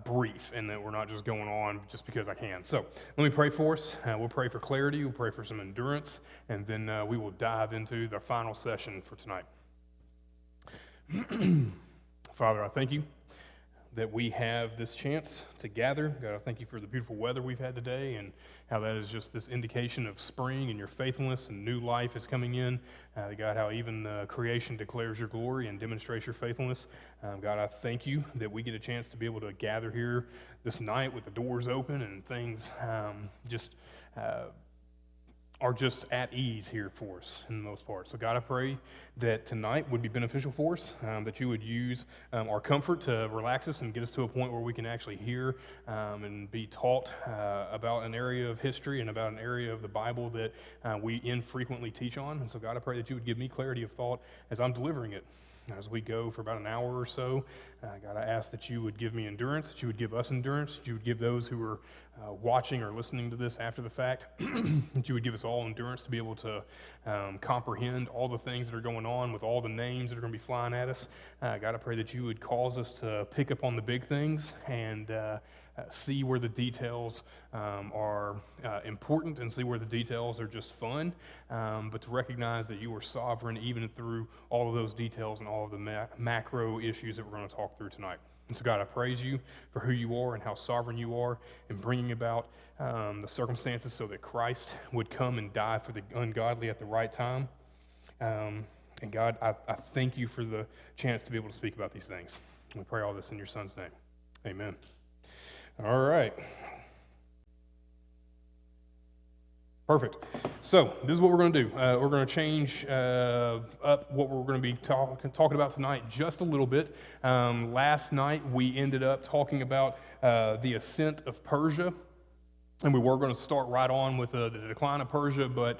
brief, and that we're not just going on just because I can. So let me pray for us. We'll pray for clarity. We'll pray for some endurance, and then we will dive into the final session for tonight. Father, I thank you that we have this chance to gather. God, I thank you for the beautiful weather we've had today and how that is just this indication of spring and your faithfulness and new life is coming in. God, how even creation declares your glory and demonstrates your faithfulness. God, I thank you that we get a chance to be able to gather here this night with the doors open and things are just at ease here for us in the most part. So God, I pray that tonight would be beneficial for us, that you would use our comfort to relax us and get us to a point where we can actually hear and be taught about an area of history and about an area of the Bible that we infrequently teach on. And so God, I pray that you would give me clarity of thought as I'm delivering it. As we go for about an hour or so, God, I ask that you would give me endurance, that you would give us endurance, that you would give those who are watching or listening to this after the fact, that you would give us all endurance to be able to comprehend all the things that are going on with all the names that are going to be flying at us. God, I pray that you would cause us to pick up on the big things and see where the details are important and see where the details are just fun, but to recognize that you are sovereign even through all of those details and all of the macro issues that we're going to talk through tonight. And so God, I praise you for who you are and how sovereign you are in bringing about the circumstances so that Christ would come and die for the ungodly at the right time. And God, I thank you for the chance to be able to speak about these things. We pray all this in your Son's name. Amen. All right. Perfect. So this is what we're going to do. We're going to change up what we're going to be talking about tonight just a little bit. Last night we ended up talking about the ascent of Persia. And we were going to start right on with the decline of Persia, but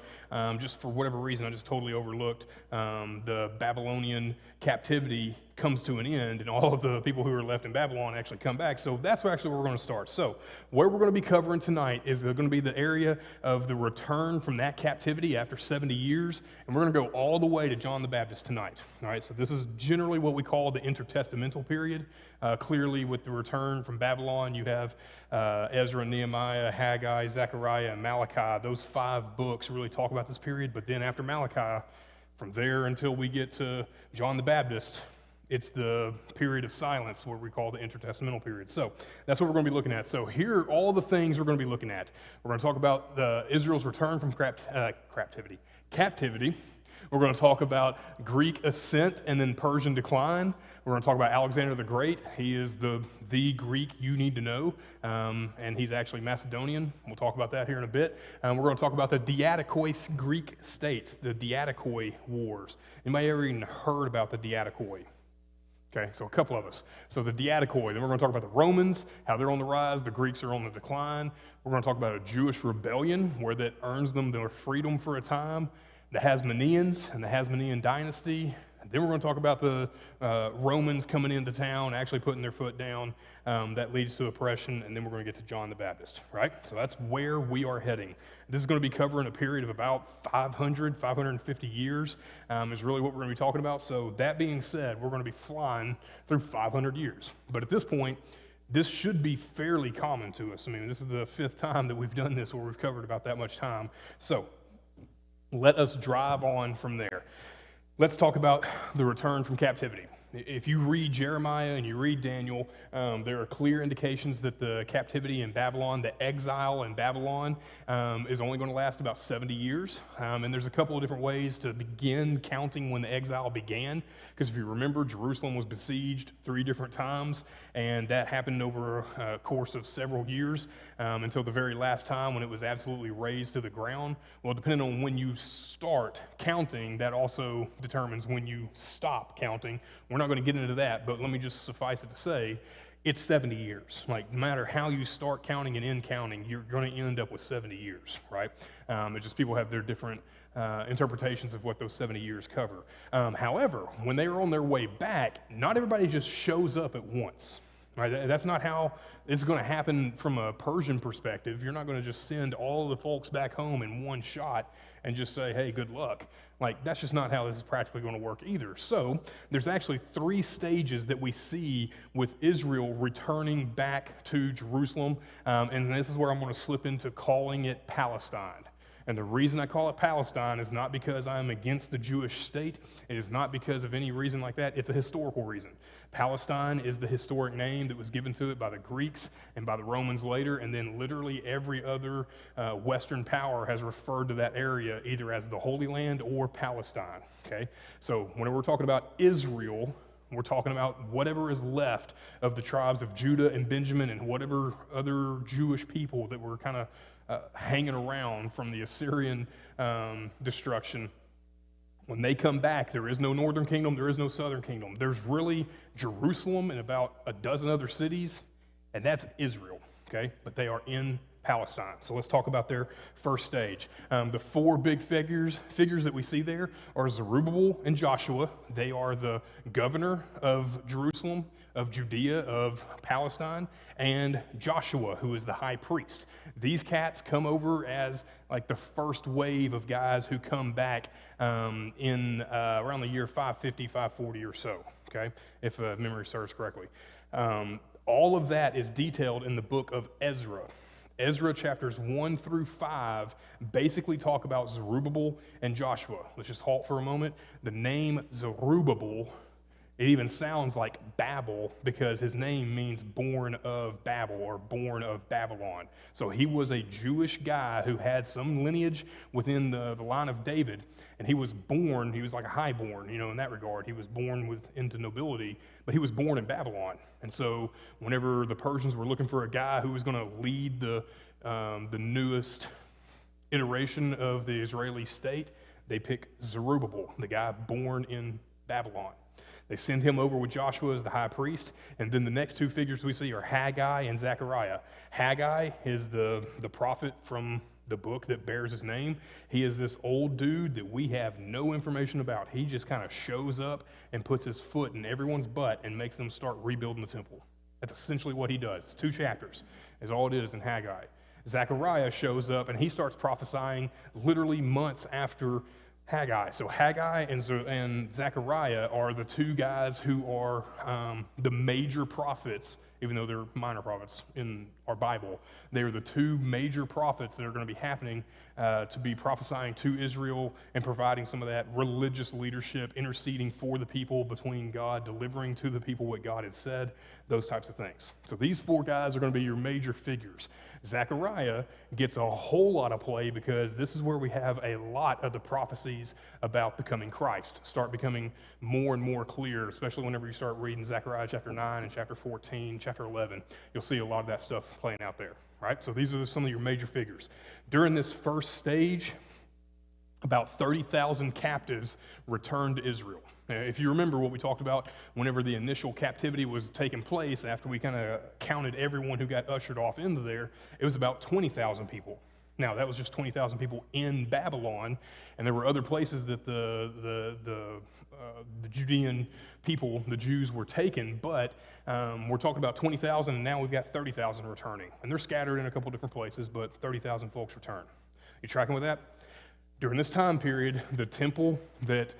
just for whatever reason, I just totally overlooked the Babylonian captivity comes to an end, and all of the people who are left in Babylon actually come back. So that's where we're going to start. So where we're going to be covering tonight is going to be the area of the return from that captivity after 70 years, and we're going to go all the way to John the Baptist tonight. All right, so this is generally what we call the intertestamental period. Clearly, with the return from Babylon, you have Ezra, Nehemiah, Haggai, Zechariah, and Malachi. Those 5 books really talk about this period, but then after Malachi, from there until we get to John the Baptist, it's the period of silence, what we call the intertestamental period. So that's what we're going to be looking at. So here are all the things we're going to be looking at. We're going to talk about Israel's return from captivity. We're going to talk about Greek ascent and then Persian decline. We're going to talk about Alexander the Great. He is the Greek you need to know, and he's actually Macedonian. We'll talk about that here in a bit. We're going to talk about the Diatoid Greek states, the Diatoid Wars. Anybody ever even heard about the Diatoid? Okay, so a couple of us. So the Diatoid, then we're going to talk about the Romans, how they're on the rise, the Greeks are on the decline. We're going to talk about a Jewish rebellion, where that earns them their freedom for a time, the Hasmoneans and the Hasmonean dynasty. Then we're going to talk about the Romans coming into town, actually putting their foot down. That leads to oppression, and then we're going to get to John the Baptist, right? So that's where we are heading. This is going to be covering a period of about 550 years is really what we're going to be talking about. So that being said, we're going to be flying through 500 years. But at this point, this should be fairly common to us. I mean, this is the 5th time that we've done this where we've covered about that much time. So let us drive on from there. Let's talk about the return from captivity. If you read Jeremiah and you read Daniel, there are clear indications that the captivity in Babylon, the exile in Babylon, is only going to last about 70 years. And there's a couple of different ways to begin counting when the exile began. Because if you remember, Jerusalem was besieged 3 different times, and that happened over a course of several years until the very last time when it was absolutely razed to the ground. Well, depending on when you start counting, that also determines when you stop counting. We're not going to get into that, but let me just suffice it to say, it's 70 years. Like, no matter how you start counting and end counting, you're going to end up with 70 years, right? It's just people have their different interpretations of what those 70 years cover. However, when they are on their way back, not everybody just shows up at once. Right? That's not how it's going to happen from a Persian perspective. You're not going to just send all the folks back home in one shot and just say, hey, good luck. Like, that's just not how this is practically going to work either. So there's actually 3 stages that we see with Israel returning back to Jerusalem. And this is where I'm going to slip into calling it Palestine. And the reason I call it Palestine is not because I'm against the Jewish state. It is not because of any reason like that. It's a historical reason. Palestine is the historic name that was given to it by the Greeks and by the Romans later, and then literally every other Western power has referred to that area either as the Holy Land or Palestine, okay? So whenever we're talking about Israel, we're talking about whatever is left of the tribes of Judah and Benjamin and whatever other Jewish people that were kind of hanging around from the Assyrian destruction. When they come back, there is no northern kingdom, there is no southern kingdom. There's really Jerusalem and about a dozen other cities, and that's Israel, okay? But they are in Palestine. So let's talk about their first stage. The 4 big figures that we see there are Zerubbabel and Joshua. They are the governor of Jerusalem, of Judea, of Palestine, and Joshua, who is the high priest. These cats come over as like the first wave of guys who come back in around the year 550, 540 or so, okay, if memory serves correctly. All of that is detailed in the book of Ezra. Ezra chapters 1 through 5 basically talk about Zerubbabel and Joshua. Let's just halt for a moment. The name Zerubbabel, it even sounds like Babel because his name means born of Babel or born of Babylon. So he was a Jewish guy who had some lineage within the line of David, and he was like a highborn, in that regard. He was born into nobility, but he was born in Babylon. And so whenever the Persians were looking for a guy who was going to lead the newest iteration of the Israeli state, they pick Zerubbabel, the guy born in Babylon. They send him over with Joshua as the high priest, and then the next 2 figures we see are Haggai and Zechariah. Haggai is the prophet from the book that bears his name. He is this old dude that we have no information about. He just kind of shows up and puts his foot in everyone's butt and makes them start rebuilding the temple. That's essentially what he does. It's 2 chapters is all it is in Haggai. Zechariah shows up and he starts prophesying literally months after Haggai. So Haggai and Zechariah are the 2 guys who are the major prophets, even though they're minor prophets in our Bible. They are the 2 major prophets that are going to be happening to be prophesying to Israel and providing some of that religious leadership, interceding for the people between God, delivering to the people what God had said, those types of things. So these 4 guys are going to be your major figures. Zechariah gets a whole lot of play because this is where we have a lot of the prophecies about the coming Christ start becoming more and more clear, especially whenever you start reading Zechariah chapter 9 and chapter 14, chapter 11. You'll see a lot of that stuff playing out there, right? So these are some of your major figures. During this first stage, about 30,000 captives returned to Israel. Now, if you remember what we talked about whenever the initial captivity was taking place, after we kind of counted everyone who got ushered off into there, it was about 20,000 people. Now, that was just 20,000 people in Babylon, and there were other places that the Judean people, the Jews, were taken, but we're talking about 20,000, and now we've got 30,000 returning. And they're scattered in a couple different places, but 30,000 folks return. You tracking with that? During this time period, the temple that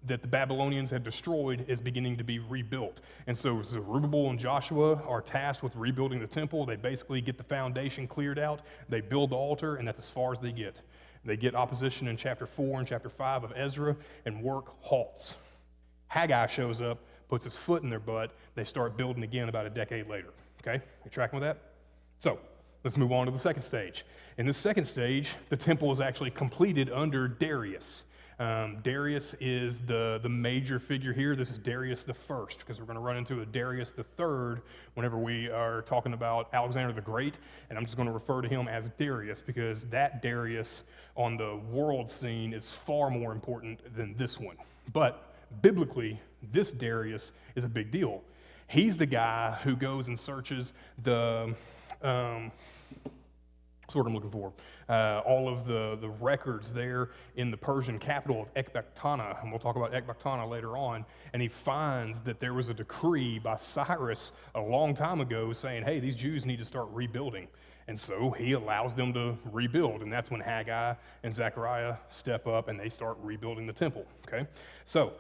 the Babylonians had destroyed is beginning to be rebuilt. And so Zerubbabel and Joshua are tasked with rebuilding the temple. They basically get the foundation cleared out. They build the altar, and that's as far as they get. They get opposition in chapter 4 and chapter 5 of Ezra, and work halts. Haggai shows up, puts his foot in their butt. They start building again about a decade later. Okay? You tracking with that? So let's move on to the second stage. In this second stage, the temple is actually completed under Darius. Darius is the major figure here. This is Darius the First, because we're going to run into a Darius the Third whenever we are talking about Alexander the Great, and I'm just going to refer to him as Darius because that Darius on the world scene is far more important than this one. But biblically, this Darius is a big deal. He's the guy who goes and searches the That's what I'm looking for. All of the records there in the Persian capital of Ecbatana, and we'll talk about Ecbatana later on, and he finds that there was a decree by Cyrus a long time ago saying, hey, these Jews need to start rebuilding. And so he allows them to rebuild, and that's when Haggai and Zechariah step up and they start rebuilding the temple, okay? So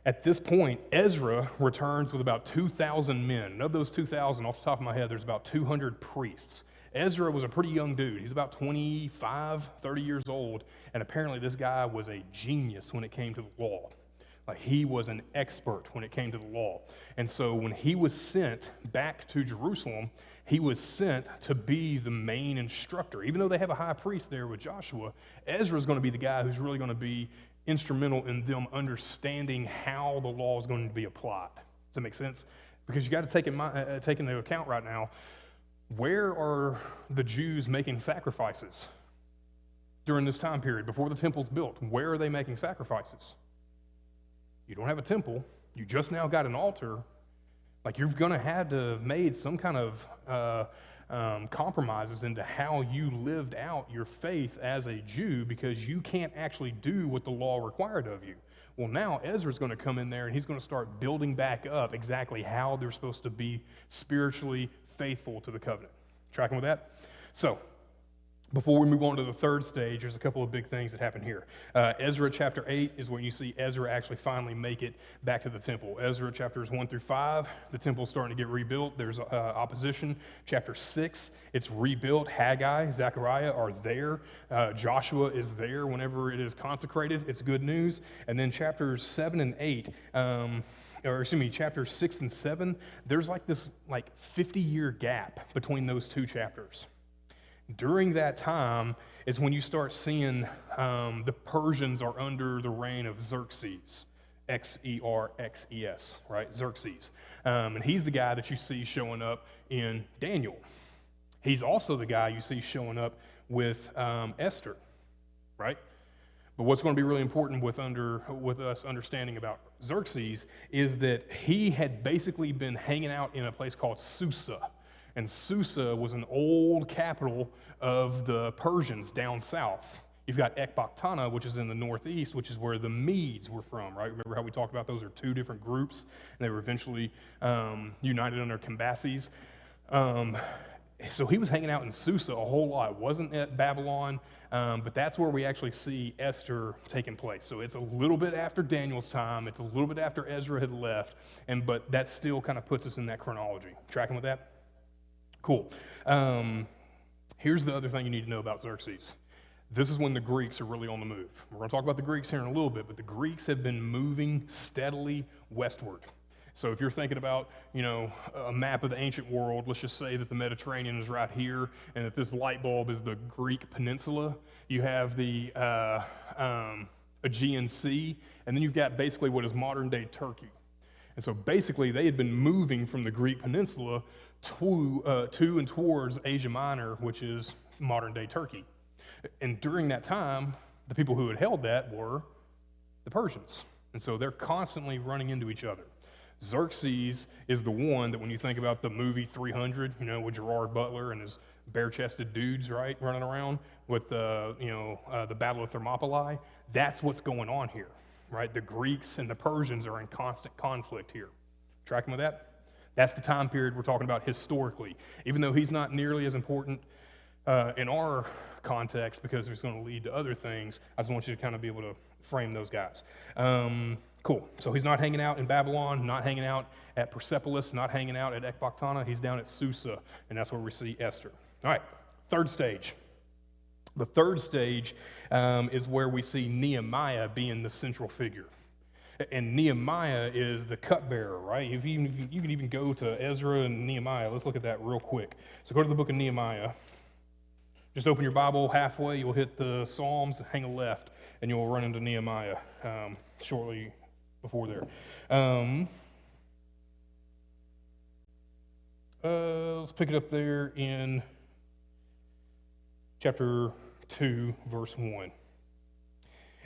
at this point, Ezra returns with about 2,000 men. And of those 2,000, off the top of my head, there's about 200 priests. Ezra was a pretty young dude. He's about 25, 30 years old, and apparently this guy was a genius when it came to the law. Like, he was an expert when it came to the law. And so when he was sent back to Jerusalem, he was sent to be the main instructor. Even though they have a high priest there with Joshua, Ezra's going to be the guy who's really going to be instrumental in them understanding how the law is going to be applied. Does that make sense? Because you got to take into account right now, where are the Jews making sacrifices during this time period before the temple's built? Where are they making sacrifices? You don't have a temple. You just now got an altar. Like, you're going to have to have made some kind of compromises into how you lived out your faith as a Jew, because you can't actually do what the law required of you. Well, now Ezra's going to come in there and he's going to start building back up exactly how they're supposed to be spiritually faithful to the covenant. Tracking with that? So, before we move on to the third stage, there's a couple of big things that happen here. Ezra chapter 8 is when you see Ezra actually finally make it back to the temple. Ezra chapters 1 through 5, the temple's starting to get rebuilt. There's opposition. Chapter 6, it's rebuilt. Haggai, Zechariah are there. Joshua is there whenever it is consecrated. It's good news. And then chapters 7 and 8, chapters 6 and 7, there's like this 50-year gap between those two chapters. During that time is when you start seeing the Persians are under the reign of Xerxes, Xerxes, right? Xerxes. And he's the guy that you see showing up in Daniel. He's also the guy you see showing up with Esther, right? But what's going to be really important with us understanding about Xerxes is that he had basically been hanging out in a place called Susa. And Susa was an old capital of the Persians down south. You've got Ecbatana, which is in the northeast, which is where the Medes were from, right? Remember how we talked about those are two different groups, and they were eventually united under Cambyses. So he was hanging out in Susa a whole lot. It wasn't at Babylon, but that's where we actually see Esther taking place. So it's a little bit after Daniel's time. It's a little bit after Ezra had left, but that still kind of puts us in that chronology. Tracking with that? Cool. Here's the other thing you need to know about Xerxes. This is when the Greeks are really on the move. We're going to talk about the Greeks here in a little bit, but the Greeks have been moving steadily westward. So if you're thinking about, a map of the ancient world, let's just say that the Mediterranean is right here, and that this light bulb is the Greek peninsula. You have the Aegean Sea, and then you've got basically what is modern-day Turkey. And so basically they had been moving from the Greek peninsula to and towards Asia Minor, which is modern-day Turkey. And during that time, the people who had held that were the Persians. And so they're constantly running into each other. Xerxes is the one that when you think about the movie 300, with Gerard Butler and his bare-chested dudes, right, running around with the Battle of Thermopylae, that's what's going on here, right? The Greeks and the Persians are in constant conflict here. Tracking with that? That's the time period we're talking about historically. Even though he's not nearly as important in our context because it's going to lead to other things, I just want you to kind of be able to frame those guys. Cool. So he's not hanging out in Babylon, not hanging out at Persepolis, not hanging out at Ecbatana. He's down at Susa, and that's where we see Esther. All right, third stage. The third stage is where we see Nehemiah being the central figure. And Nehemiah is the cupbearer, right? You can even go to Ezra and Nehemiah. Let's look at that real quick. So go to the book of Nehemiah. Just open your Bible halfway. You'll hit the Psalms, hang a left, and you'll run into Nehemiah shortly before there. Let's pick it up there in chapter 2, verse 1.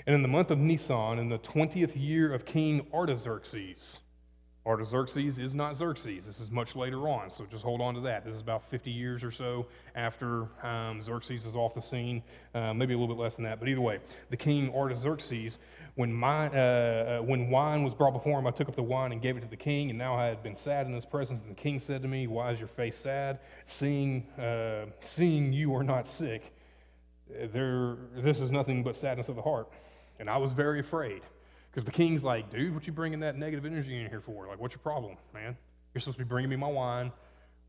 And in the month of Nisan, in the 20th year of King Artaxerxes, Artaxerxes is not Xerxes. This is much later on, so just hold on to that. This is about 50 years or so after Xerxes is off the scene, maybe a little bit less than that. But either way, the king Artaxerxes, when wine was brought before him, I took up the wine and gave it to the king, and now I had been sad in his presence. And the king said to me, "Why is your face sad? Seeing you are not sick. This is nothing but sadness of the heart." And I was very afraid. Because the king's like, "Dude, what you bringing that negative energy in here for? Like, what's your problem, man? You're supposed to be bringing me my wine.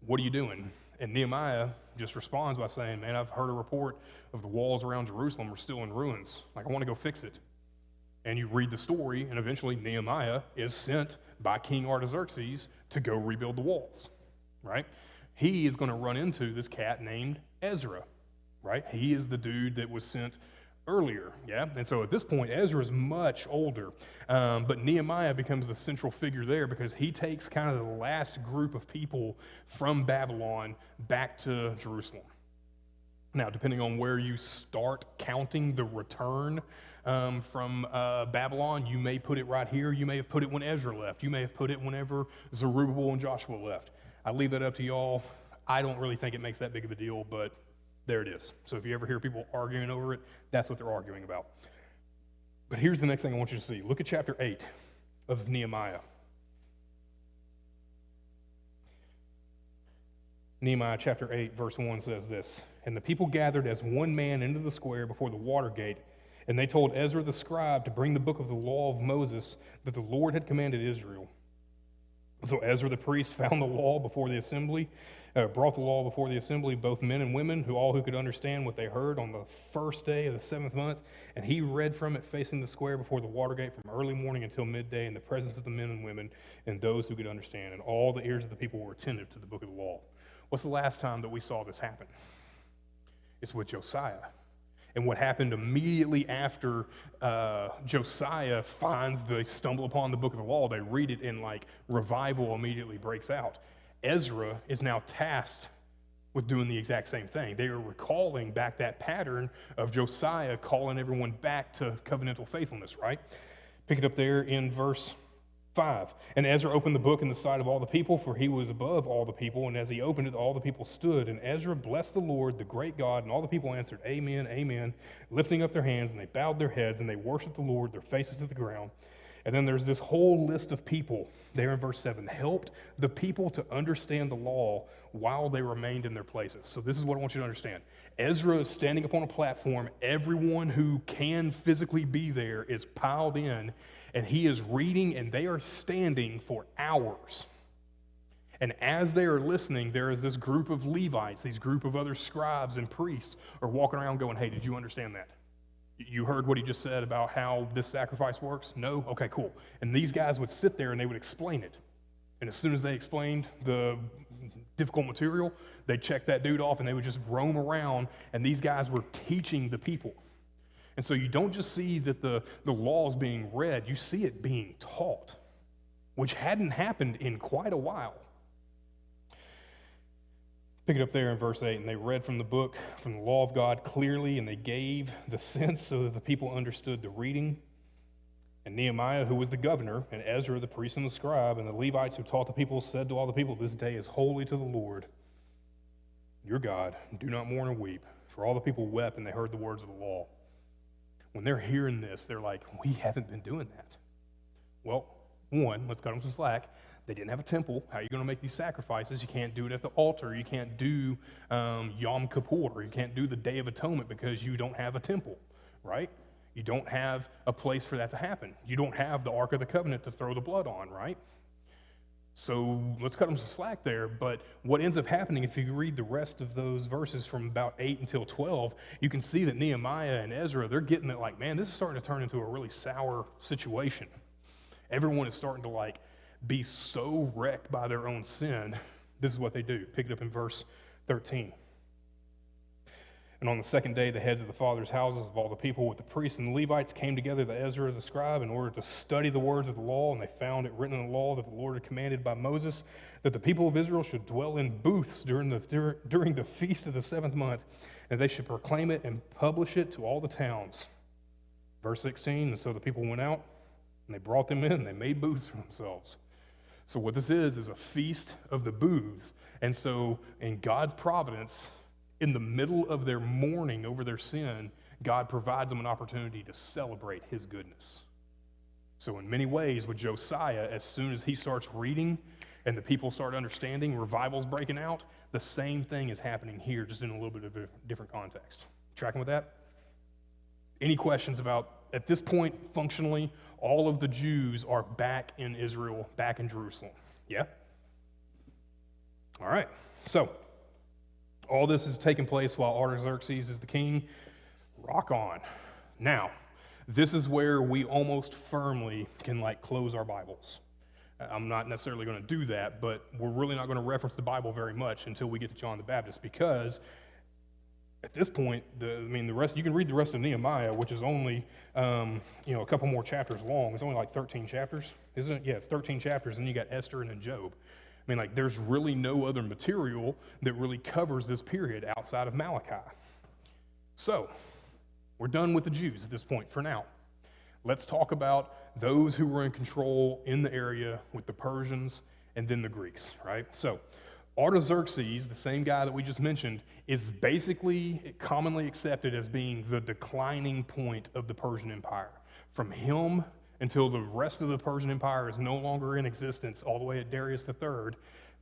What are you doing?" And Nehemiah just responds by saying, "Man, I've heard a report of the walls around Jerusalem are still in ruins. Like, I want to go fix it." And you read the story, and eventually Nehemiah is sent by King Artaxerxes to go rebuild the walls, right? He is going to run into this cat named Ezra, right? He is the dude that was sent earlier, yeah? And so at this point, Ezra is much older, but Nehemiah becomes the central figure there because he takes kind of the last group of people from Babylon back to Jerusalem. Now, depending on where you start counting the return from Babylon, you may put it right here. You may have put it when Ezra left. You may have put it whenever Zerubbabel and Joshua left. I leave that up to y'all. I don't really think it makes that big of a deal, but there it is. So if you ever hear people arguing over it, that's what they're arguing about. But here's the next thing I want you to see. Look at chapter 8 of Nehemiah. Nehemiah chapter 8, verse 1 says this, "And the people gathered as one man into the square before the water gate, and they told Ezra the scribe to bring the book of the law of Moses that the Lord had commanded Israel. So Ezra the priest found the law before the assembly, brought the law before the assembly, both men and women, who could understand what they heard on the first day of the 7th month, and he read from it facing the square before the water gate from early morning until midday in the presence of the men and women and those who could understand, and all the ears of the people were attentive to the book of the law." What's the last time that we saw this happen? It's with Josiah. And what happened immediately after Josiah they stumble upon the book of the law, they read it, and like revival immediately breaks out. Ezra is now tasked with doing the exact same thing. They are recalling back that pattern of Josiah calling everyone back to covenantal faithfulness, right? Pick it up there in verse 5. "And Ezra opened the book in the sight of all the people, for he was above all the people. And as he opened it, all the people stood. And Ezra blessed the Lord, the great God. And all the people answered, 'Amen, amen,' lifting up their hands. And they bowed their heads, and they worshiped the Lord, their faces to the ground." And then there's this whole list of people there in verse 7. "Helped the people to understand the law while they remained in their places." So this is what I want you to understand. Ezra is standing up on a platform. Everyone who can physically be there is piled in, and he is reading, and they are standing for hours. And as they are listening, there is this group of Levites, these group of other scribes and priests are walking around going, "Hey, did you understand that? You heard what he just said about how this sacrifice works? No? Okay, cool." And these guys would sit there and they would explain it. And as soon as they explained the difficult material, they'd check that dude off and they would just roam around, and these guys were teaching the people. And so you don't just see that the law is being read, you see it being taught, which hadn't happened in quite a while. Pick it up there in verse 8. "And they read from the book, from the law of God clearly, and they gave the sense so that the people understood the reading. And Nehemiah, who was the governor, and Ezra, the priest and the scribe, and the Levites who taught the people, said to all the people, 'This day is holy to the Lord, your God. Do not mourn or weep.' For all the people wept, and they heard the words of the law." When they're hearing this, they're like, "We haven't been doing that." Well, one, let's cut them some slack. They didn't have a temple. How are you going to make these sacrifices? You can't do it at the altar. You can't do Yom Kippur. You can't do the Day of Atonement because you don't have a temple, right? You don't have a place for that to happen. You don't have the Ark of the Covenant to throw the blood on, right? So let's cut them some slack there. But what ends up happening, if you read the rest of those verses from about 8 until 12, you can see that Nehemiah and Ezra, they're getting it like, man, this is starting to turn into a really sour situation. Everyone is starting to like be so wrecked by their own sin. This is what they do. Pick it up in verse 13. "And on the second day, the heads of the fathers' houses of all the people with the priests and the Levites came together to Ezra the scribe in order to study the words of the law, and they found it written in the law that the Lord had commanded by Moses that the people of Israel should dwell in booths during the feast of the 7th month, and they should proclaim it and publish it to all the towns." Verse 16, "And so the people went out, and they brought them in, and they made booths for themselves. So what this is a feast of the booths. And so in God's providence, in the middle of their mourning over their sin, God provides them an opportunity to celebrate his goodness. So in many ways with Josiah, as soon as he starts reading and the people start understanding, revival's breaking out, the same thing is happening here, just in a little bit of a different context. Tracking with that? Any questions about, at this point, functionally, all of the Jews are back in Israel, back in Jerusalem? Yeah? All right. So, all this is taking place while Artaxerxes is the king. Rock on. Now, this is where we almost firmly can close our Bibles. I'm not necessarily going to do that, but we're really not going to reference the Bible very much until we get to John the Baptist, because at this point, the rest, you can read the rest of Nehemiah, which is only a couple more chapters long. It's only 13 chapters, isn't it? Yeah, it's 13 chapters, and you got Esther and then Job. There's really no other material that really covers this period outside of Malachi. So, we're done with the Jews at this point for now. Let's talk about those who were in control in the area with the Persians and then the Greeks, right? So, Artaxerxes, the same guy that we just mentioned, is basically commonly accepted as being the declining point of the Persian Empire. From him until the rest of the Persian Empire is no longer in existence, all the way at Darius III,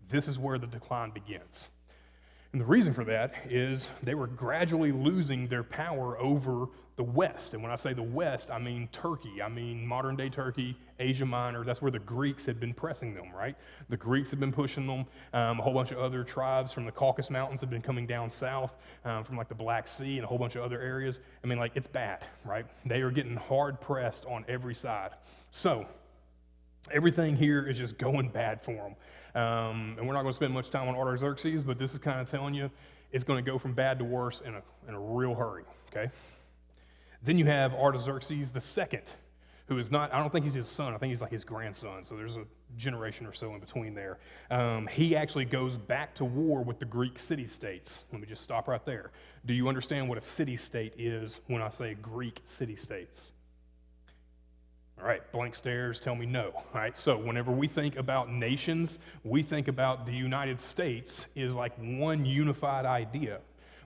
this is where the decline begins. And the reason for that is they were gradually losing their power over the West. And when I say the West, I mean Turkey. I mean modern-day Turkey, Asia Minor. That's where the Greeks had been pressing them, right? The Greeks had been pushing them. A whole bunch of other tribes from the Caucasus Mountains had been coming down south from the Black Sea and a whole bunch of other areas. It's bad, right? They are getting hard-pressed on every side. So everything here is just going bad for them. And we're not going to spend much time on Artaxerxes, but this is kind of telling you it's going to go from bad to worse in a real hurry, okay? Then you have Artaxerxes II, who is not, I don't think he's his son, I think he's his grandson, so there's a generation or so in between there. He actually goes back to war with the Greek city-states. Let me just stop right there. Do you understand what a city-state is when I say Greek city-states? All right, blank stares tell me no. All right, so whenever we think about nations, we think about the United States is one unified idea.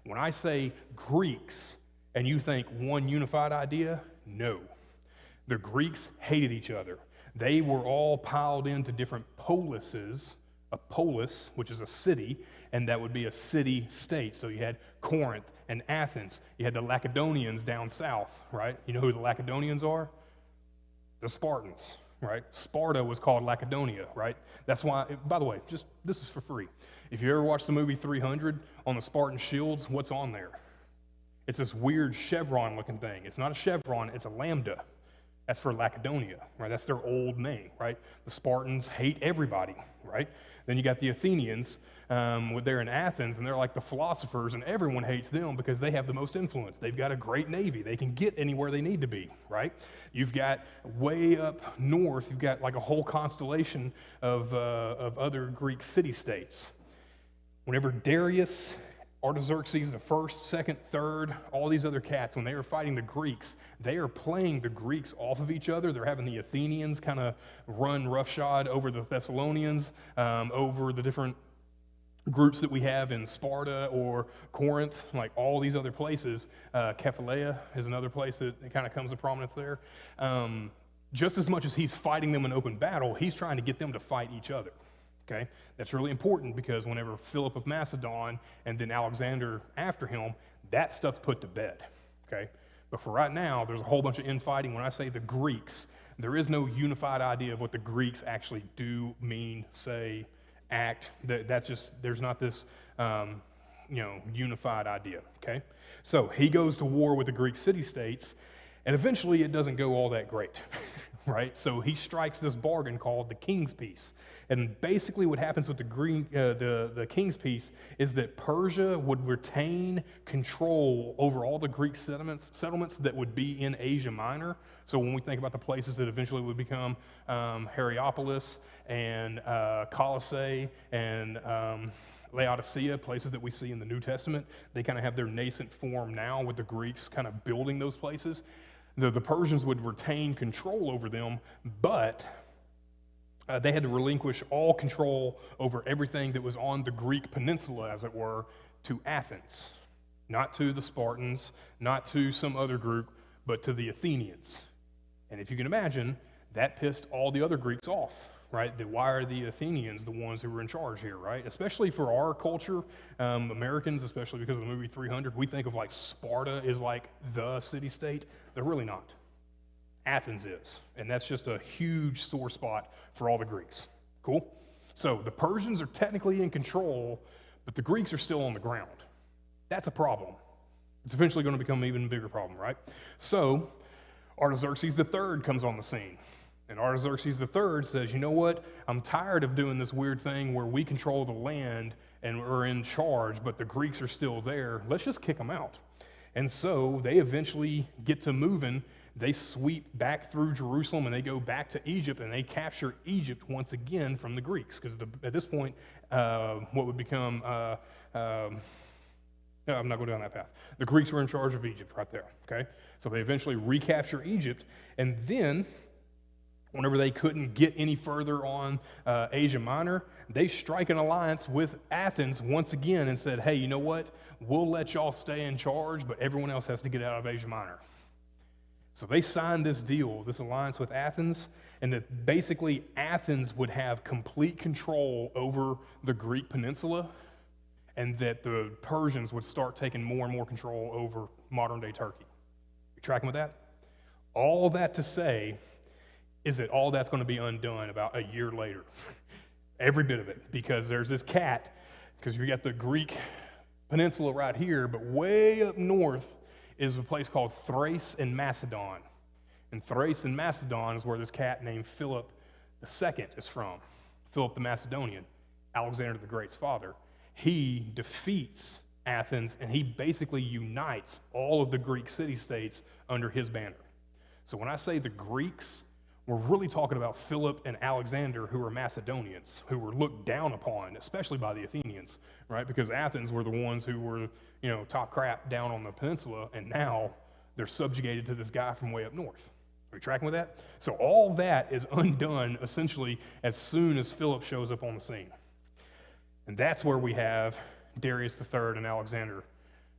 When I say Greeks, and you think one unified idea, no. The Greeks hated each other. They were all piled into different polises, a polis, which is a city, and that would be a city-state. So you had Corinth and Athens. You had the Lacedaemonians down south, right? You know who the Lacedaemonians are? The Spartans, right? Sparta was called Lacedonia, right? That's why, by the way, this is for free. If you ever watched the movie 300, on the Spartan shields, what's on there? It's this weird chevron-looking thing. It's not a chevron, it's a lambda. That's for Lacedonia, right? That's their old name, right? The Spartans hate everybody, right? Then you got the Athenians, they're in Athens, and they're like the philosophers, and everyone hates them because they have the most influence. They've got a great navy. They can get anywhere they need to be, right? You've got way up north, you've got a whole constellation of other Greek city-states. Whenever Darius, Artaxerxes the first, second, third, all these other cats, when they are fighting the Greeks, they are playing the Greeks off of each other. They're having the Athenians kind of run roughshod over the Thessalonians, over the different groups that we have in Sparta or Corinth, all these other places. Kephaleia is another place that kind of comes to prominence there. Just as much as he's fighting them in open battle, he's trying to get them to fight each other. Okay, that's really important because whenever Philip of Macedon and then Alexander after him, that stuff's put to bed. Okay, but for right now, there's a whole bunch of infighting. When I say the Greeks, there is no unified idea of what the Greeks actually do, mean, say, act. There's not this unified idea. Okay, so he goes to war with the Greek city-states, and eventually it doesn't go all that great. Right? So he strikes this bargain called the King's Peace. And basically what happens with the King's Peace is that Persia would retain control over all the Greek settlements that would be in Asia Minor. So when we think about the places that eventually would become Hierapolis and Colossae and Laodicea, places that we see in the New Testament, they kind of have their nascent form now with the Greeks kind of building those places. The Persians would retain control over them, but they had to relinquish all control over everything that was on the Greek peninsula, as it were, to Athens. Not to the Spartans, not to some other group, but to the Athenians. And if you can imagine, that pissed all the other Greeks off, right? Why are the Athenians the ones who were in charge here, right? Especially for our culture, Americans, especially because of the movie 300, we think of like Sparta is like the city-state. They're really not. Athens is, and that's just a huge sore spot for all the Greeks. Cool? So the Persians are technically in control, but the Greeks are still on the ground. That's a problem. It's eventually going to become an even bigger problem, right? So Artaxerxes III comes on the scene. And Artaxerxes III says, you know what? I'm tired of doing this weird thing where we control the land and we're in charge, but the Greeks are still there. Let's just kick them out. And so they eventually get to moving. They sweep back through Jerusalem and they go back to Egypt and they capture Egypt once again from the Greeks. Because at this point, what would become, no, I'm not going down that path. The Greeks were in charge of Egypt right there, okay? So they eventually recapture Egypt, and then whenever they couldn't get any further on Asia Minor, they strike an alliance with Athens once again and said, hey, you know what? We'll let y'all stay in charge, but everyone else has to get out of Asia Minor. So they signed this deal, this alliance with Athens, and that basically Athens would have complete control over the Greek peninsula, and that the Persians would start taking more and more control over modern-day Turkey. You tracking with that? All that to say is that all that's going to be undone about a year later. Every bit of it, because there's this cat, because you got the Greek peninsula right here, but way up north is a place called Thrace and Macedon. And Thrace and Macedon is where this cat named Philip II is from. Philip the Macedonian, Alexander the Great's father. He defeats Athens and he basically unites all of the Greek city-states under his banner. So when I say the Greeks, we're really talking about Philip and Alexander, who are Macedonians, who were looked down upon, especially by the Athenians, right? Because Athens were the ones who were, top crap down on the peninsula, and now they're subjugated to this guy from way up north. Are you tracking with that? So all that is undone, essentially, as soon as Philip shows up on the scene. And that's where we have Darius III and Alexander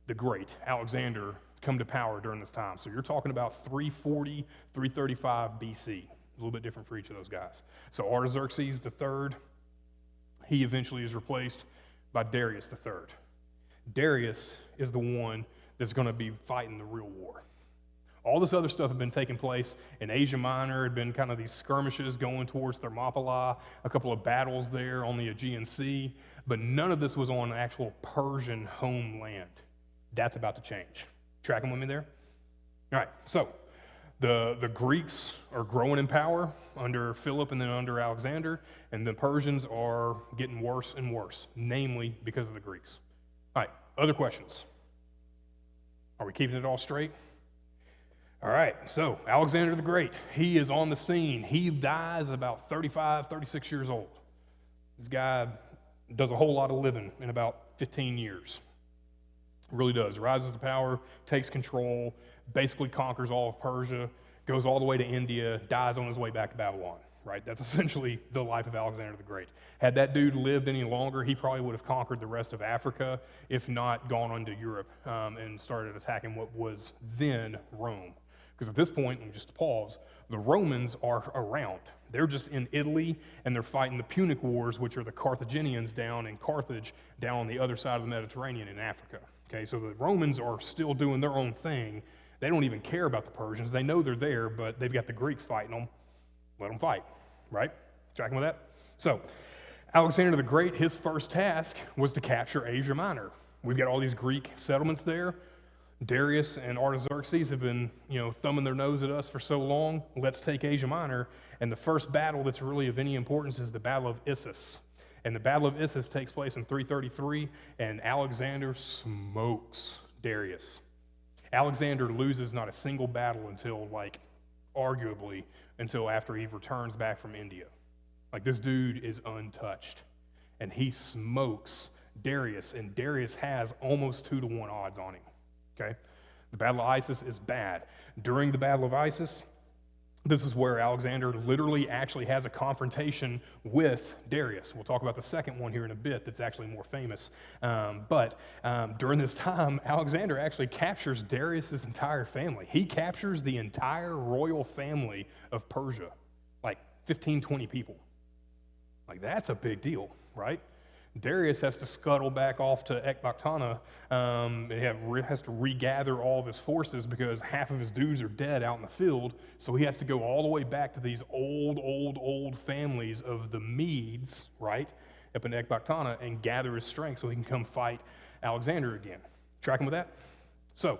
the Great. Alexander come to power during this time. So you're talking about 340, 335 BC. A little bit different for each of those guys. So Artaxerxes III, he eventually is replaced by Darius III. Darius is the one that's going to be fighting the real war. All this other stuff had been taking place in Asia Minor. Had been kind of these skirmishes going towards Thermopylae, a couple of battles there on the Aegean Sea, but none of this was on actual Persian homeland. That's about to change. Tracking with me there? All right, so the Greeks are growing in power under Philip and then under Alexander, and the Persians are getting worse and worse, namely because of the Greeks. All right, other questions? Are we keeping it all straight? All right, so Alexander the Great, he is on the scene. He dies about 35, 36 years old. This guy does a whole lot of living in about 15 years. Really does. Rises to power, takes control, basically conquers all of Persia, goes all the way to India, dies on his way back to Babylon, right? That's essentially the life of Alexander the Great. Had that dude lived any longer, he probably would have conquered the rest of Africa, if not gone on to Europe and started attacking what was then Rome. Because at this point, and just to pause, the Romans are around. They're just in Italy, and they're fighting the Punic Wars, which are the Carthaginians down in Carthage, down on the other side of the Mediterranean in Africa. Okay, so the Romans are still doing their own thing. They don't even care about the Persians. They know they're there, but they've got the Greeks fighting them. Let them fight, right? Tracking with that? So, Alexander the Great, his first task was to capture Asia Minor. We've got all these Greek settlements there. Darius and Artaxerxes have been, thumbing their nose at us for so long. Let's take Asia Minor. And the first battle that's really of any importance is the Battle of Issus. And the Battle of Issus takes place in 333, and Alexander smokes Darius. Alexander loses not a single battle until, arguably, until after he returns back from India. This dude is untouched. And he smokes Darius, and Darius has almost 2-to-1 odds on him. Okay? The Battle of Issus is bad. During the Battle of Issus, This is where Alexander literally actually has a confrontation with Darius. We'll talk about the second one here in a bit that's actually more famous. But during this time, Alexander actually captures Darius's entire family. He captures the entire royal family of Persia, like 15, 20 people. Like, that's a big deal, right? Darius has to scuttle back off to Ecbatana. He has to regather all of his forces because half of his dudes are dead out in the field. So he has to go all the way back to these old families of the Medes, right, up in Ecbatana, and gather his strength so he can come fight Alexander again. Tracking with that? So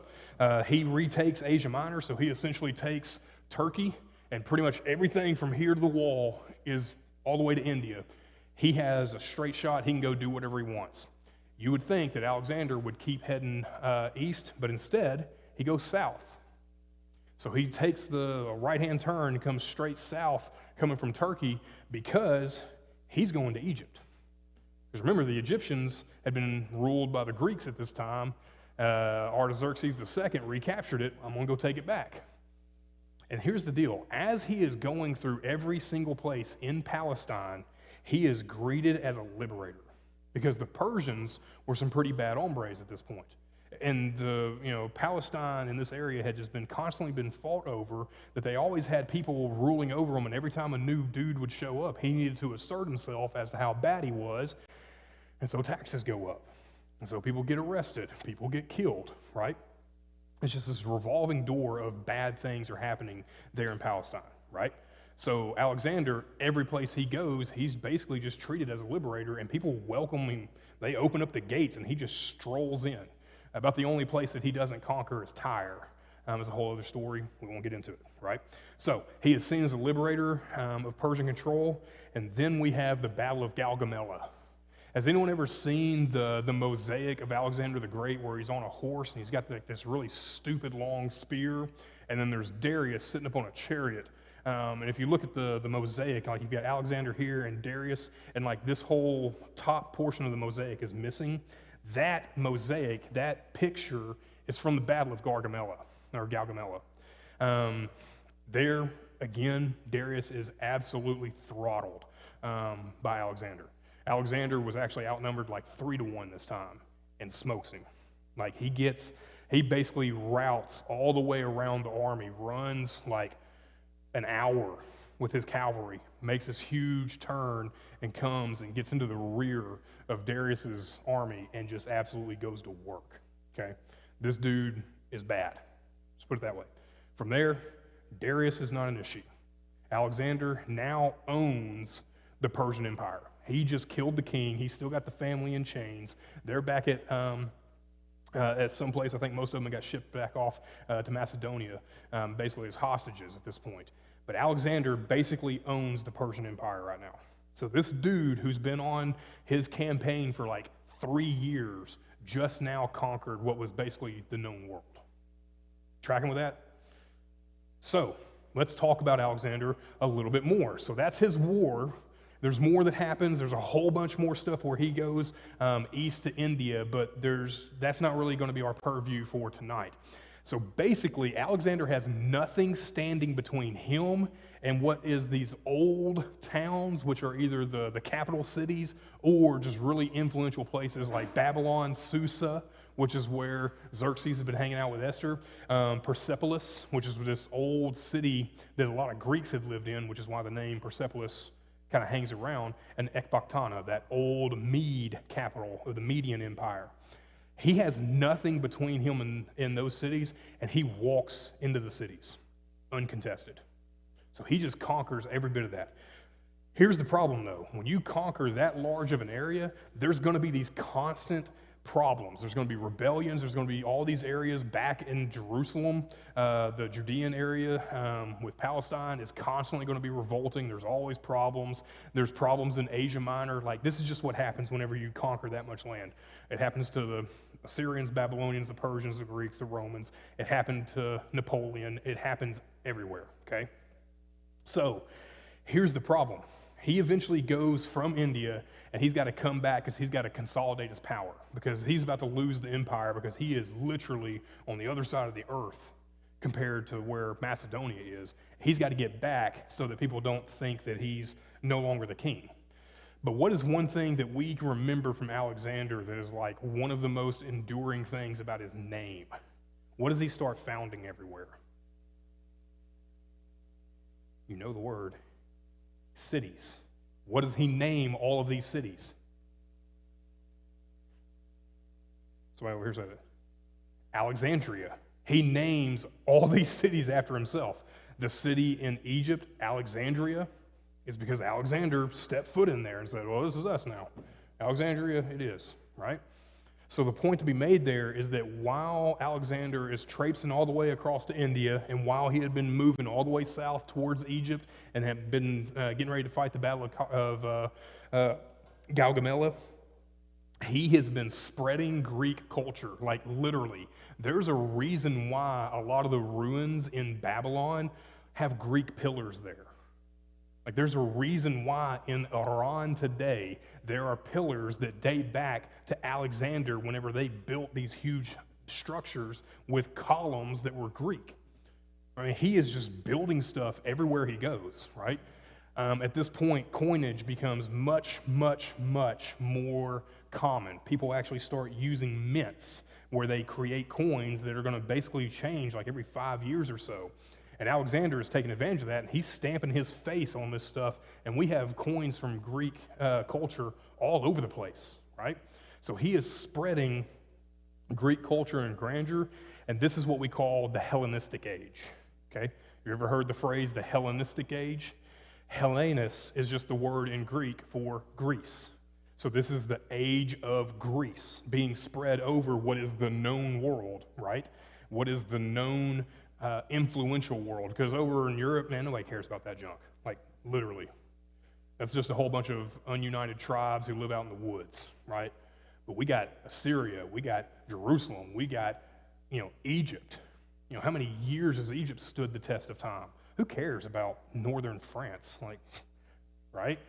he retakes Asia Minor. So he essentially takes Turkey, and pretty much everything from here to the wall is all the way to India. He has a straight shot. He can go do whatever he wants. You would think that Alexander would keep heading east, but instead, he goes south. So he takes the right-hand turn and comes straight south, coming from Turkey, because he's going to Egypt. Because remember, the Egyptians had been ruled by the Greeks at this time. Artaxerxes II recaptured it. I'm going to go take it back. And here's the deal. As he is going through every single place in Palestine, he is greeted as a liberator, because the Persians were some pretty bad hombres at this point. And Palestine in this area had just constantly been fought over, that they always had people ruling over them, and every time a new dude would show up, he needed to assert himself as to how bad he was, and so taxes go up. And so people get arrested, people get killed, right? It's just this revolving door of bad things are happening there in Palestine, right? So Alexander, every place he goes, he's basically just treated as a liberator, and people welcome him. They open up the gates, and he just strolls in. About the only place that he doesn't conquer is Tyre. It's a whole other story. We won't get into it, right? So he is seen as a liberator of Persian control, and then we have the Battle of Gaugamela. Has anyone ever seen the mosaic of Alexander the Great, where he's on a horse and he's got this really stupid long spear, and then there's Darius sitting up on a chariot? And if you look at the mosaic, like, you've got Alexander here and Darius, and like this whole top portion of the mosaic is missing. That mosaic, that picture, is from the Battle of Gaugamela. There, again, Darius is absolutely throttled by Alexander. Alexander was actually outnumbered like 3-1 this time and smokes him. Like, he basically routes all the way around the army, runs like an hour with his cavalry, makes this huge turn, and comes and gets into the rear of Darius's army and just absolutely goes to work, okay? This dude is bad. Let's put it that way. From there, Darius is not an issue. Alexander now owns the Persian Empire. He just killed the king. He's still got the family in chains. They're back at some place. I think most of them got shipped back off to Macedonia, basically as hostages at this point. But Alexander basically owns the Persian Empire right now. So this dude who's been on his campaign for like 3 years just now conquered what was basically the known world. Tracking with that? So let's talk about Alexander a little bit more. So that's his war. There's more that happens. There's a whole bunch more stuff where he goes east to India, but that's not really going to be our purview for tonight. So basically, Alexander has nothing standing between him and what is these old towns, which are either the capital cities or just really influential places like Babylon, Susa, which is where Xerxes has been hanging out with Esther, Persepolis, which is this old city that a lot of Greeks had lived in, which is why the name Persepolis kind of hangs around, and Ecbatana, that old Mede capital of the Median Empire. He has nothing between him and those cities, and he walks into the cities uncontested. So he just conquers every bit of that. Here's the problem, though. When you conquer that large of an area, there's going to be these constant problems. There's going to be rebellions. There's going to be all these areas back in Jerusalem. The Judean area with Palestine is constantly going to be revolting. There's always problems. There's problems in Asia Minor. Like, this is just what happens whenever you conquer that much land. It happens to the Assyrians, Babylonians, the Persians, the Greeks, the Romans. It happened to Napoleon. It happens everywhere, okay? So here's the problem. He eventually goes from India, and he's got to come back because he's got to consolidate his power, because he's about to lose the empire, because he is literally on the other side of the earth compared to where Macedonia is. He's got to get back so that people don't think that he's no longer the king. But what is one thing that we can remember from Alexander that is like one of the most enduring things about his name? What does he start founding everywhere? You know the word. Cities. What does he name all of these cities? So here's it. Alexandria. He names all these cities after himself. The city in Egypt, Alexandria, is because Alexander stepped foot in there and said, well, this is us now. Alexandria it is, right? So the point to be made there is that while Alexander is traipsing all the way across to India, and while he had been moving all the way south towards Egypt and had been getting ready to fight the Battle of Gaugamela, he has been spreading Greek culture, like literally. There's a reason why a lot of the ruins in Babylon have Greek pillars there. Like there's a reason why in Iran today there are pillars that date back to Alexander whenever they built these huge structures with columns that were Greek. I mean, he is just building stuff everywhere he goes, right? At this point, coinage becomes much, much, much more common. People actually start using mints where they create coins that are going to basically change like every 5 years or so. And Alexander is taking advantage of that, and he's stamping his face on this stuff, and we have coins from Greek culture all over the place, right? So he is spreading Greek culture and grandeur, and this is what we call the Hellenistic age, okay? You ever heard the phrase the Hellenistic age? Hellenes is just the word in Greek for Greece. So this is the age of Greece being spread over what is the known world, right? What is the known influential world, because over in Europe, man, nobody cares about that junk. Like, literally. That's just a whole bunch of ununited tribes who live out in the woods, right? But we got Assyria, we got Jerusalem, we got, Egypt. How many years has Egypt stood the test of time? Who cares about northern France? Like, right?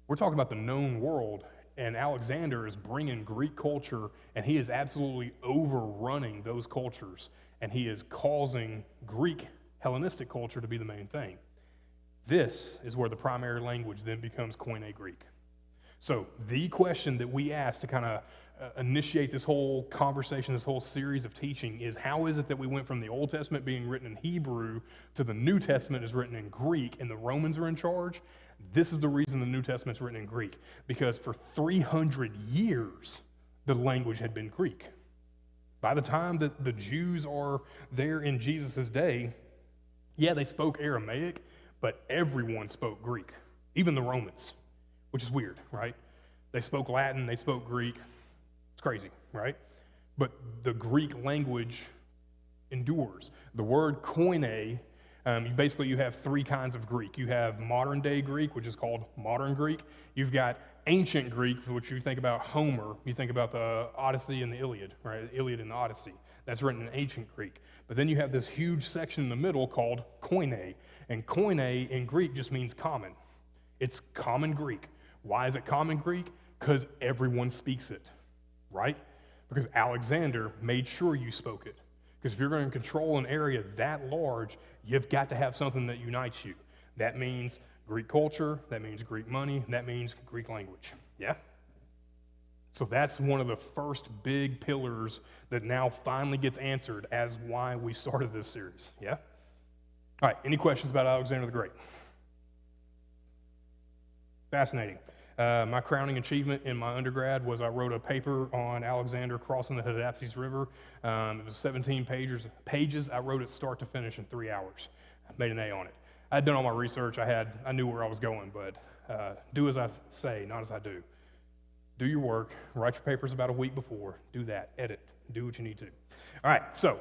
We're talking about the known world, and Alexander is bringing Greek culture, and he is absolutely overrunning those cultures. And he is causing Greek Hellenistic culture to be the main thing. This is where the primary language then becomes Koine Greek. So the question that we ask to kind of initiate this whole conversation, this whole series of teaching is, how is it that we went from the Old Testament being written in Hebrew to the New Testament is written in Greek and the Romans are in charge? This is the reason the New Testament's written in Greek, because for 300 years the language had been Greek. By the time that the Jews are there in Jesus' day, yeah, they spoke Aramaic, but everyone spoke Greek, even the Romans, which is weird, right? They spoke Latin, they spoke Greek. It's crazy, right? But the Greek language endures. The word koine, you have three kinds of Greek. You have modern day Greek, which is called modern Greek. You've got ancient Greek, which you think about Homer, you think about the Odyssey and the Iliad, right? The Iliad and the Odyssey. That's written in ancient Greek. But then you have this huge section in the middle called koine. And koine in Greek just means common. It's common Greek. Why is it common Greek? Because everyone speaks it, right? Because Alexander made sure you spoke it. Because if you're going to control an area that large, you've got to have something that unites you. That means Greek culture, that means Greek money, that means Greek language, yeah? So that's one of the first big pillars that now finally gets answered as why we started this series, yeah? All right, any questions about Alexander the Great? Fascinating. My crowning achievement in my undergrad was I wrote a paper on Alexander crossing the Hydaspes River. It was 17 pages. I wrote it start to finish in 3 hours. I made an A on it. I had done all my research. I knew where I was going, but do as I say, not as I do. Do your work. Write your papers about a week before. Do that. Edit. Do what you need to. All right, so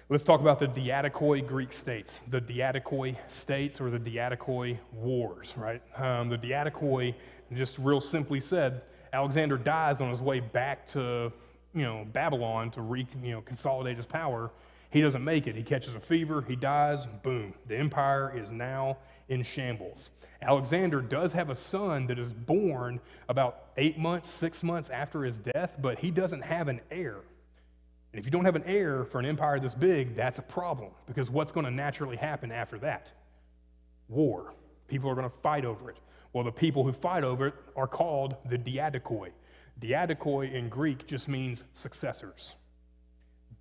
let's talk about the Diatoid Greek states. The Diatoid states, or the Diatoid wars, right? The Diatoid, just real simply said, Alexander dies on his way back to Babylon to consolidate his power. He doesn't make it. He catches a fever, he dies, boom. The empire is now in shambles. Alexander does have a son that is born about 8 months, 6 months after his death, but he doesn't have an heir. And if you don't have an heir for an empire this big, that's a problem, because what's going to naturally happen after that? War. People are going to fight over it. Well, the people who fight over it are called the Diatoid. Diatoid in Greek just means successors.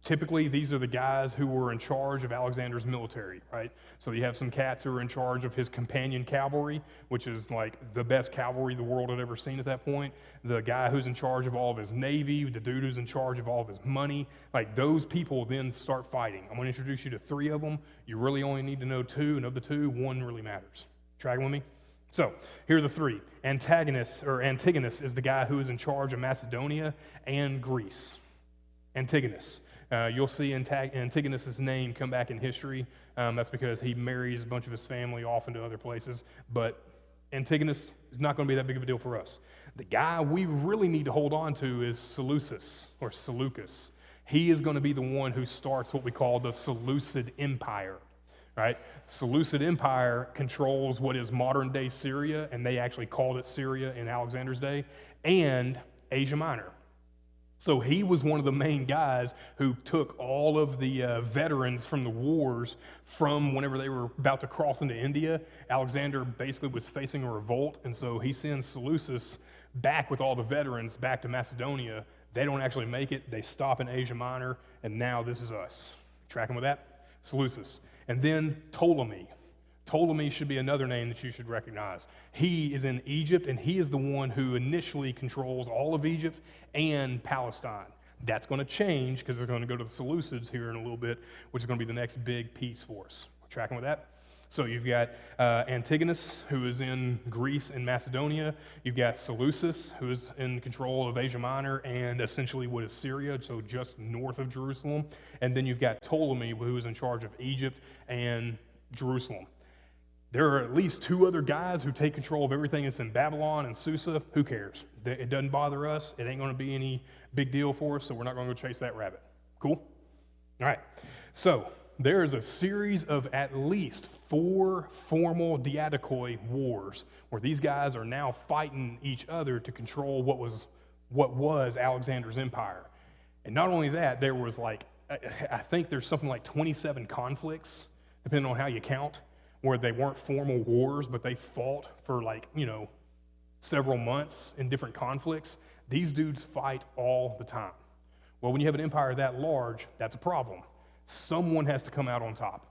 Typically, these are the guys who were in charge of Alexander's military, right? So you have some cats who are in charge of his companion cavalry, which is like the best cavalry the world had ever seen at that point. The guy who's in charge of all of his navy, the dude who's in charge of all of his money. Like, those people then start fighting. I'm going to introduce you to 3 of them. You really only need to know 2, and of the 2, 1 really matters. Tracking with me? So here are the 3. Antigonus is the guy who is in charge of Macedonia and Greece. Antigonus. You'll see Antigonus' name come back in history. That's because he marries a bunch of his family off into other places. But Antigonus is not going to be that big of a deal for us. The guy we really need to hold on to is Seleucus, or Seleucus. He is going to be the one who starts what we call the Seleucid Empire. Right? Seleucid Empire controls what is modern-day Syria, and they actually called it Syria in Alexander's day, and Asia Minor. So he was one of the main guys who took all of the veterans from the wars from whenever they were about to cross into India. Alexander basically was facing a revolt, and so he sends Seleucus back with all the veterans back to Macedonia. They don't actually make it. They stop in Asia Minor, and now this is us. Tracking with that? Seleucus. And then Ptolemy. Ptolemy should be another name that you should recognize. He is in Egypt, and he is the one who initially controls all of Egypt and Palestine. That's going to change because they're going to go to the Seleucids here in a little bit, which is going to be the next big piece for us. We're tracking with that? So you've got Antigonus, who is in Greece and Macedonia. You've got Seleucus, who is in control of Asia Minor and essentially what is Syria, so just north of Jerusalem. And then you've got Ptolemy, who is in charge of Egypt and Jerusalem. There are at least 2 other guys who take control of everything that's in Babylon and Susa. Who cares? It doesn't bother us. It ain't going to be any big deal for us, so we're not going to go chase that rabbit. Cool? All right. So there is a series of at least 4 formal Diatoid wars where these guys are now fighting each other to control what was Alexander's empire. And not only that, there was I think there's something like 27 conflicts, depending on how you count, where they weren't formal wars, but they fought for several months in different conflicts. These dudes fight all the time. Well, when you have an empire that large, that's a problem. Someone has to come out on top.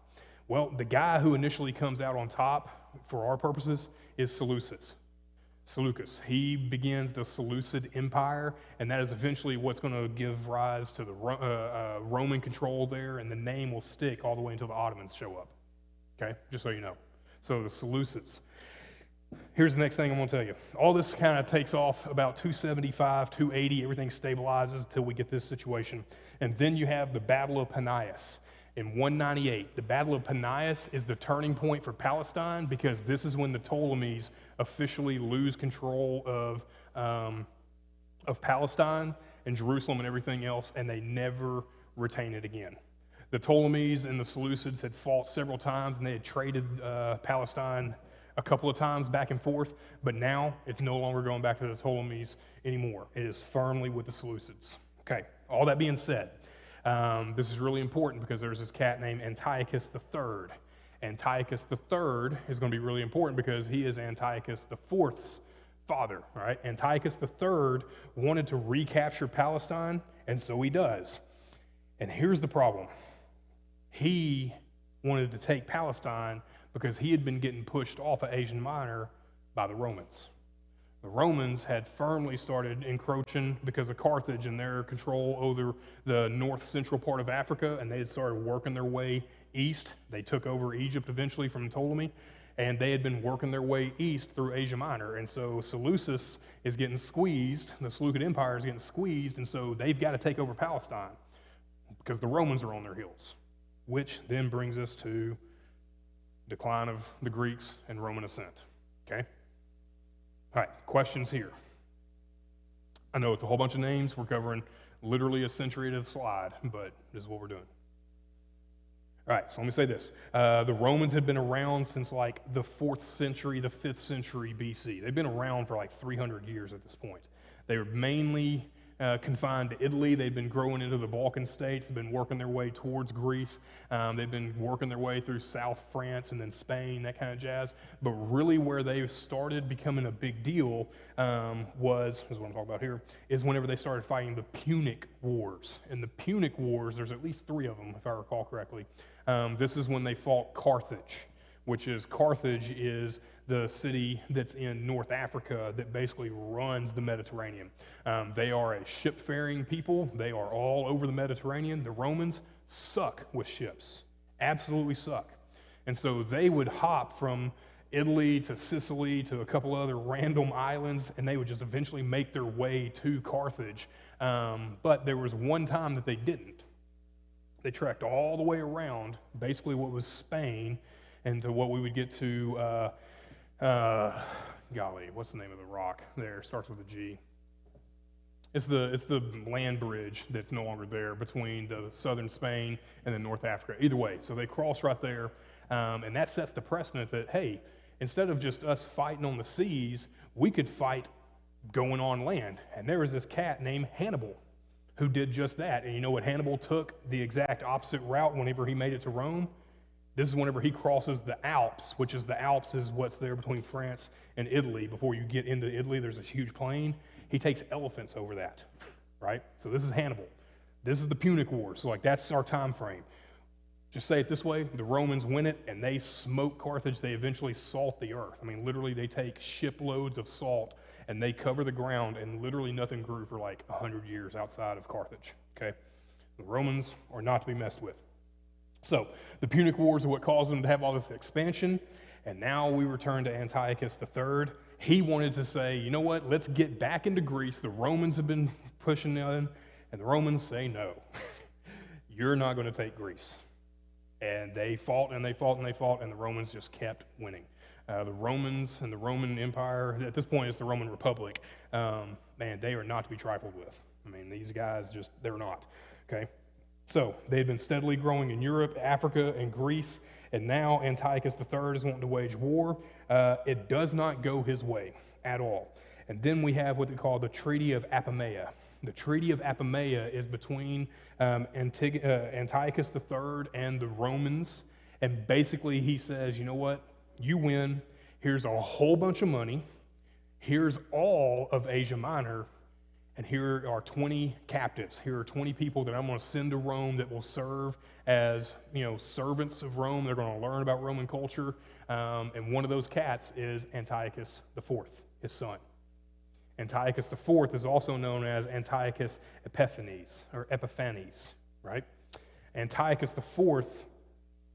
Well, the guy who initially comes out on top, for our purposes, is Seleucus. He begins the Seleucid Empire, and that is eventually what's going to give rise to the Roman control there, and the name will stick all the way until the Ottomans show up. Okay, just so you know. So the Seleucids. Here's the next thing I'm going to tell you. All this kind of takes off about 275, 280. Everything stabilizes until we get this situation. And then you have the Battle of Punic in 198. The Battle of Punic is the turning point for Palestine, because this is when the Ptolemies officially lose control of Palestine and Jerusalem and everything else, and they never retain it again. The Ptolemies and the Seleucids had fought several times, and they had traded Palestine a couple of times back and forth, but now it's no longer going back to the Ptolemies anymore. It is firmly with the Seleucids. Okay, all that being said, this is really important because there's this cat named Antiochus III. Antiochus III is going to be really important because he is Antiochus IV's father, right? Antiochus III wanted to recapture Palestine, and so he does. And here's the problem. He wanted to take Palestine because he had been getting pushed off of Asia Minor by the Romans. The Romans had firmly started encroaching because of Carthage and their control over the north-central part of Africa, and they had started working their way east. They took over Egypt eventually from Ptolemy, and they had been working their way east through Asia Minor. And so Seleucus is getting squeezed, the Seleucid Empire is getting squeezed, and so they've got to take over Palestine because the Romans are on their heels, which then brings us to decline of the Greeks and Roman ascent. Okay? All right, questions here. I know it's a whole bunch of names. We're covering literally a century at a slide, but this is what we're doing. All right, so let me say this. The Romans had been around since like the 4th century, the 5th century BC. They've been around for like 300 years at this point. They were mainly confined to Italy. They'd been growing into the Balkan states, they'd been working their way towards Greece. They'd been working their way through South France and then Spain, that kind of jazz. But really where they started becoming a big deal is what I'm talking about here, is whenever they started fighting the Punic Wars. And the Punic Wars, there's at least 3 of them, if I recall correctly. This is when they fought Carthage, which is Carthage is the city that's in North Africa that basically runs the Mediterranean. They are a ship-faring people. They are all over the Mediterranean. The Romans suck with ships, absolutely suck. And so they would hop from Italy to Sicily to a couple other random islands, and they would just eventually make their way to Carthage. But there was one time that they didn't. They trekked all the way around, basically what was Spain, and to what we would get to, golly, what's the name of the rock there? Starts with a G. It's the land bridge that's no longer there between the southern Spain and then North Africa. Either way, so they cross right there, and that sets the precedent that, hey, instead of just us fighting on the seas, we could fight going on land. And there was this cat named Hannibal who did just that. And you know what? Hannibal took the exact opposite route whenever he made it to Rome. This is whenever he crosses the Alps, which is the Alps is what's there between France and Italy. Before you get into Italy, there's this huge plain. He takes elephants over that, right? So this is Hannibal. This is the Punic War. So like that's our time frame. Just say it this way, the Romans win it and they smoke Carthage. They eventually salt the earth. I mean, literally they take shiploads of salt and they cover the ground, and literally nothing grew for like 100 years outside of Carthage, okay? The Romans are not to be messed with. So the Punic Wars are what caused them to have all this expansion, and now we return to Antiochus III. He wanted to say, you know what, let's get back into Greece. The Romans have been pushing in, and the Romans say no. You're not going to take Greece. And they fought and they fought and they fought, and the Romans just kept winning. The Romans and the Roman Empire, at this point it's the Roman Republic, man, they are not to be trifled with. I mean, these guys just, they're not, okay? So they've been steadily growing in Europe, Africa, and Greece, and now Antiochus III is wanting to wage war. It does not go his way at all. And then we have what they call the Treaty of Apamea. The Treaty of Apamea is between Antiochus III and the Romans, and basically he says, you know what, you win, here's a whole bunch of money, here's all of Asia Minor, and here are 20 captives. Here are 20 people that I'm going to send to Rome that will serve as, you know, servants of Rome. They're going to learn about Roman culture, and one of those cats is Antiochus IV, his son. Antiochus IV is also known as Antiochus Epiphanes, right? Antiochus IV,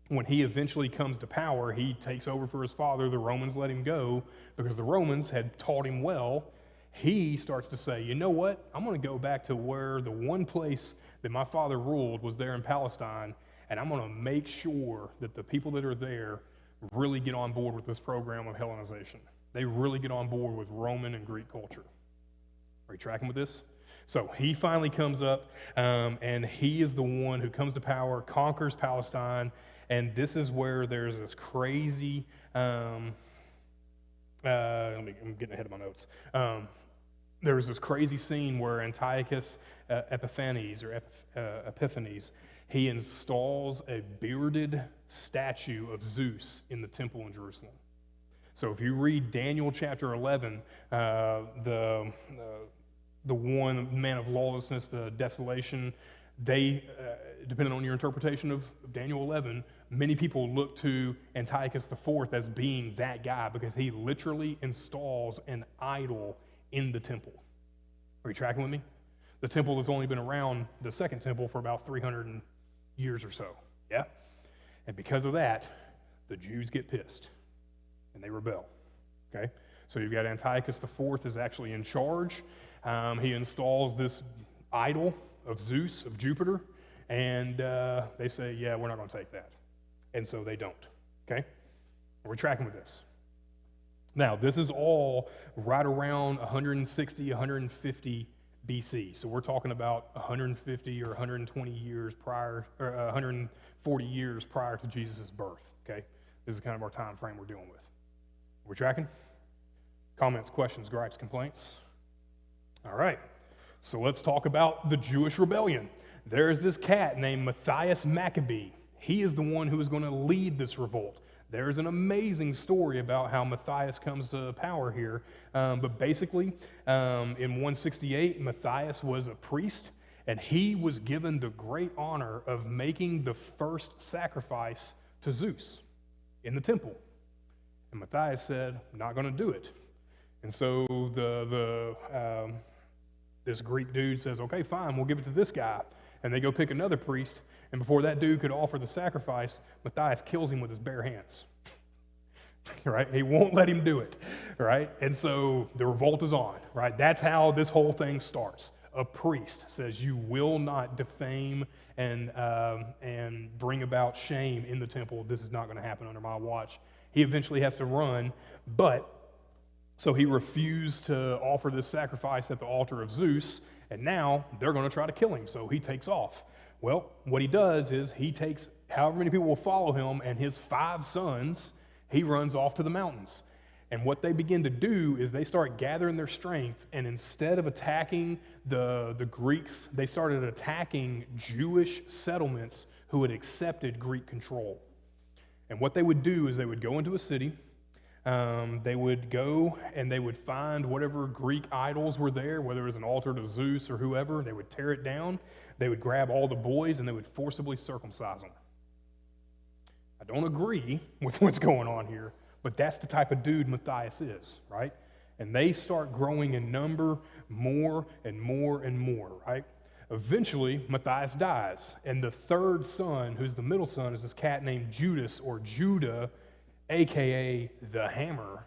when he eventually comes to power, he takes over for his father. The Romans let him go because the Romans had taught him well. He starts to say, you know what? I'm going to go back to where the one place that my father ruled was there in Palestine, and I'm going to make sure that the people that are there really get on board with this program of Hellenization. They really get on board with Roman and Greek culture. Are you tracking with this? So he finally comes up, and he is the one who comes to power, conquers Palestine, and this is where there's this crazy, I'm getting ahead of my notes. There was this crazy scene where Antiochus Epiphanes, he installs a bearded statue of Zeus in the temple in Jerusalem. So if you read Daniel chapter 11, the one man of lawlessness, the desolation, they, depending on your interpretation of Daniel 11, many people look to Antiochus IV as being that guy because he literally installs an idol in the temple. Are you tracking with me? The temple has only been around, the second temple, for about 300 years or so, yeah? And because of that, the Jews get pissed and they rebel, okay? So you've got Antiochus IV is actually in charge. He installs this idol of Zeus, of Jupiter, and they say, yeah, we're not going to take that. And so they don't, okay? We're tracking with this. Now, this is all right around 160, 150 BC. So we're talking about 150 or 120 years prior, or 140 years prior to Jesus' birth, okay? This is kind of our time frame we're dealing with. We're tracking? Comments, questions, gripes, complaints? All right. So let's talk about the Jewish rebellion. There's this cat named Matthias Maccabee. He is the one who is going to lead this revolt. There's an amazing story about how Matthias comes to power here. But basically, in 168, Matthias was a priest, and he was given the great honor of making the first sacrifice to Zeus in the temple. And Matthias said, I'm not going to do it. And so this Greek dude says, okay, fine, we'll give it to this guy. And they go pick another priest, and before that dude could offer the sacrifice, Matthias kills him with his bare hands. Right? He won't let him do it. Right? And so the revolt is on. Right? That's how this whole thing starts. A priest says, you will not defame and bring about shame in the temple. This is not going to happen under my watch. He eventually has to run, so he refused to offer this sacrifice at the altar of Zeus, and now they're going to try to kill him, so he takes off. Well, what he does is he takes however many people will follow him and his 5 sons, he runs off to the mountains. And what they begin to do is they start gathering their strength, and instead of attacking the Greeks, they started attacking Jewish settlements who had accepted Greek control. And what they would do is they would go into a city, they would go and they would find whatever Greek idols were there, whether it was an altar to Zeus or whoever, they would tear it down, they would grab all the boys, and they would forcibly circumcise them. I don't agree with what's going on here, but that's the type of dude Matthias is, right? And they start growing in number more and more and more, right? Eventually, Matthias dies, and the 3rd son, who's the middle son, is this cat named Judas, or Judah, a.k.a. the Hammer.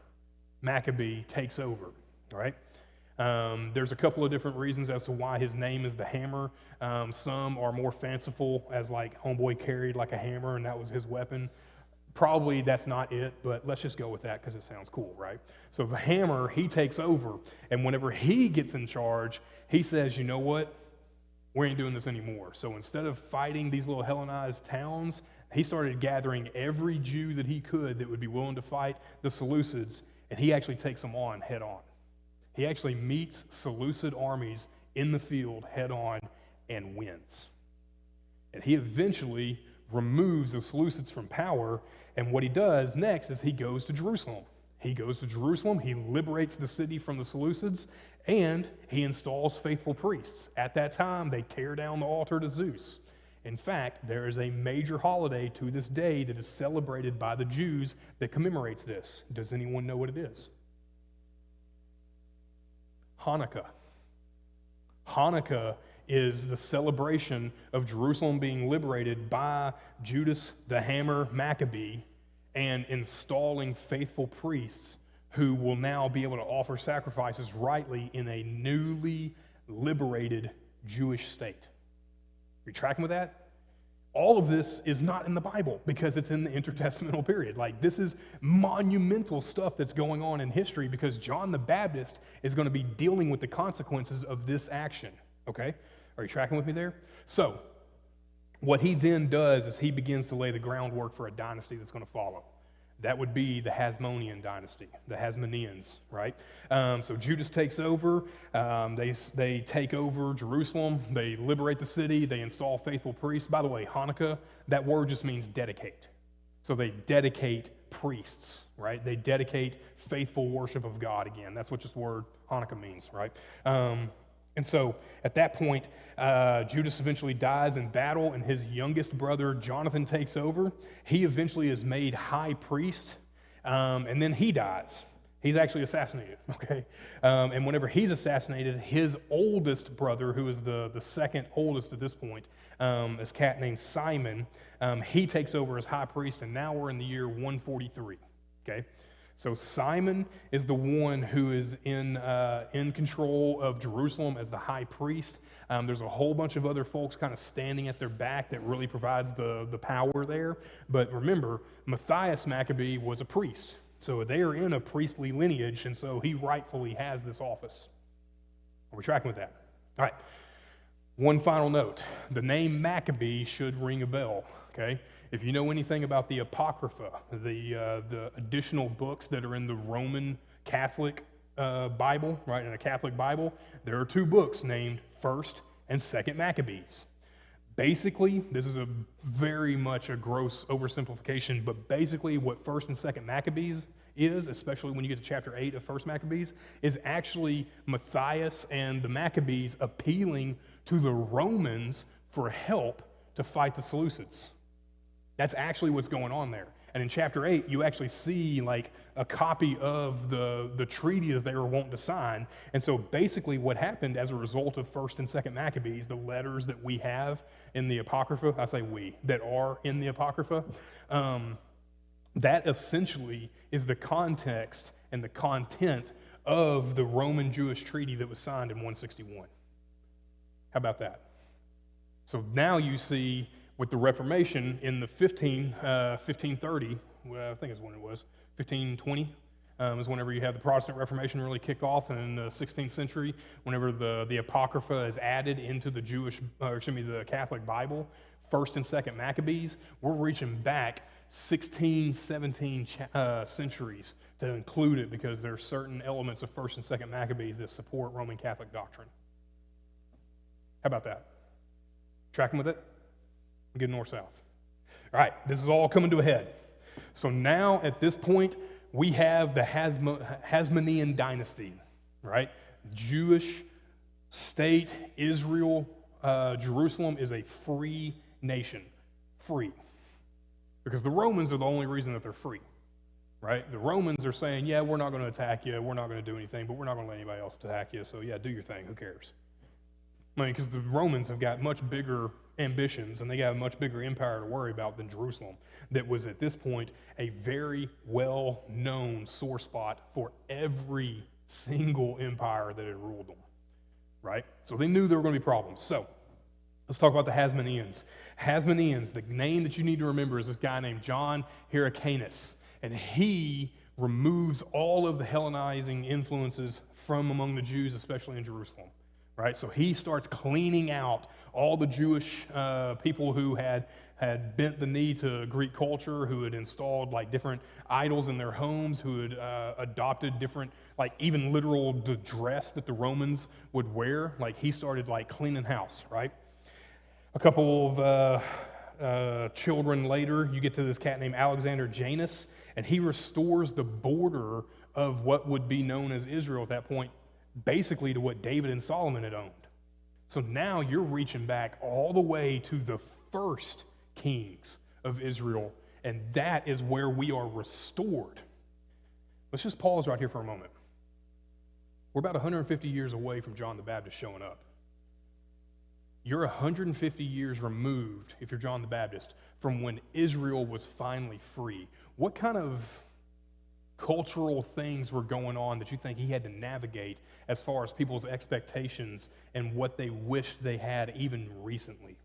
Maccabee takes over, right? There's a couple of different reasons as to why his name is the Hammer. Some are more fanciful, as like homeboy carried like a hammer, and that was his weapon. Probably that's not it, but let's just go with that because it sounds cool, right? So the Hammer, he takes over, and whenever he gets in charge, he says, you know what? We ain't doing this anymore. So instead of fighting these little Hellenized towns, he started gathering every Jew that he could that would be willing to fight the Seleucids, and he actually takes them on head on. He actually meets Seleucid armies in the field head on and wins. And he eventually removes the Seleucids from power, and what he does next is he goes to Jerusalem. He goes to Jerusalem, he liberates the city from the Seleucids, and he installs faithful priests. At that time, they tear down the altar to Zeus. In fact, there is a major holiday to this day that is celebrated by the Jews that commemorates this. Does anyone know what it is? Hanukkah. Hanukkah is the celebration of Jerusalem being liberated by Judas the Hammer Maccabee and installing faithful priests who will now be able to offer sacrifices rightly in a newly liberated Jewish state. Are you tracking with that? All of this is not in the Bible because it's in the intertestamental period. Like, this is monumental stuff that's going on in history because John the Baptist is going to be dealing with the consequences of this action. Okay? Are you tracking with me there? So, what he then does is he begins to lay the groundwork for a dynasty that's going to follow. That would be the Hasmonean dynasty, the Hasmoneans, right? So Judas takes over, they take over Jerusalem, they liberate the city, they install faithful priests. By the way, Hanukkah, that word just means dedicate. So they dedicate priests, right? They dedicate faithful worship of God again. That's what this word Hanukkah means, right? And so at that point, Judas eventually dies in battle, and his youngest brother, Jonathan, takes over. He eventually is made high priest, and then he dies. He's actually assassinated, okay? And whenever he's assassinated, his oldest brother, who is the second oldest at this point, this cat named Simon, he takes over as high priest, and now we're in the year 143, okay? So Simon is the one who is in control of Jerusalem as the high priest. There's a whole bunch of other folks kind of standing at their back that really provides the power there. But remember, Matthias Maccabee was a priest. So they are in a priestly lineage, and so he rightfully has this office. Are we tracking with that? All right. One final note. The name Maccabee should ring a bell, okay? If you know anything about the Apocrypha, the additional books that are in the Roman Catholic Bible, right, in a Catholic Bible, there are two books named 1st and 2nd Maccabees. Basically, this is a very much a gross oversimplification, but basically what 1st and 2nd Maccabees is, especially when you get to chapter 8 of 1st Maccabees, is actually Matthias and the Maccabees appealing to the Romans for help to fight the Seleucids. That's actually what's going on there. And in chapter 8, you actually see like a copy of the treaty that they were wanting to sign. And so basically what happened as a result of 1st and 2nd Maccabees, the letters that we have in the Apocrypha, I say we, that are in the Apocrypha, that essentially is the context and the content of the Roman-Jewish treaty that was signed in 161. How about that? So now you see with the Reformation in the 1530, I think is when it was, 1520 is whenever you have the Protestant Reformation really kick off, and in the 16th century, whenever the Apocrypha is added into the the Catholic Bible, 1st and 2nd Maccabees, we're reaching back 16, 17 centuries to include it because there are certain elements of 1st and 2nd Maccabees that support Roman Catholic doctrine. How about that? Tracking with it? Good north-south. All right, this is all coming to a head. So now, at this point, we have the Hasmonean dynasty, right? Jewish state, Israel, Jerusalem is a free nation. Free. Because the Romans are the only reason that they're free, right? The Romans are saying, yeah, we're not going to attack you, we're not going to do anything, but we're not going to let anybody else attack you, so yeah, do your thing, who cares? I mean, because the Romans have got much bigger ambitions, and they got a much bigger empire to worry about than Jerusalem, that was at this point a very well-known sore spot for every single empire that had ruled them, right? So they knew there were going to be problems. So let's talk about the Hasmoneans. Hasmoneans, the name that you need to remember is this guy named John Hyrcanus, and he removes all of the Hellenizing influences from among the Jews, especially in Jerusalem. Right, so he starts cleaning out all the Jewish people who had bent the knee to Greek culture, who had installed like different idols in their homes, who had adopted different, like even literal the dress that the Romans would wear. Like he started like cleaning house, right? A couple of children later, you get to this cat named Alexander Janus, and he restores the border of what would be known as Israel at that point, basically to what David and Solomon had owned. So now you're reaching back all the way to the first kings of Israel, and that is where we are restored. Let's just pause right here for a moment. We're about 150 years away from John the Baptist showing up. You're 150 years removed, if you're John the Baptist, from when Israel was finally free. What kind of cultural things were going on that you think he had to navigate as far as people's expectations and what they wished they had even recently?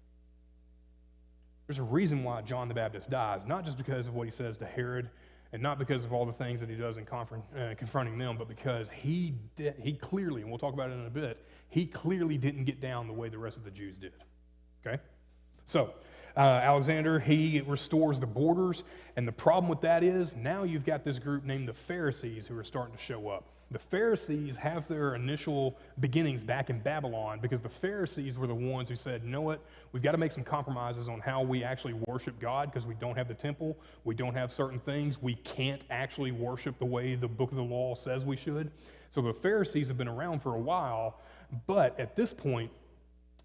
There's a reason why John the Baptist dies, not just because of what he says to Herod and not because of all the things that he does in confronting them, but because he clearly, and we'll talk about it in a bit, he clearly didn't get down the way the rest of the Jews did. Okay? So, Alexander, he restores the borders, and the problem with that is now you've got this group named the Pharisees who are starting to show up. The Pharisees have their initial beginnings back in Babylon because the Pharisees were the ones who said, you know what, we've got to make some compromises on how we actually worship God because we don't have the temple, we don't have certain things, we can't actually worship the way the book of the law says we should. So the Pharisees have been around for a while, but at this point,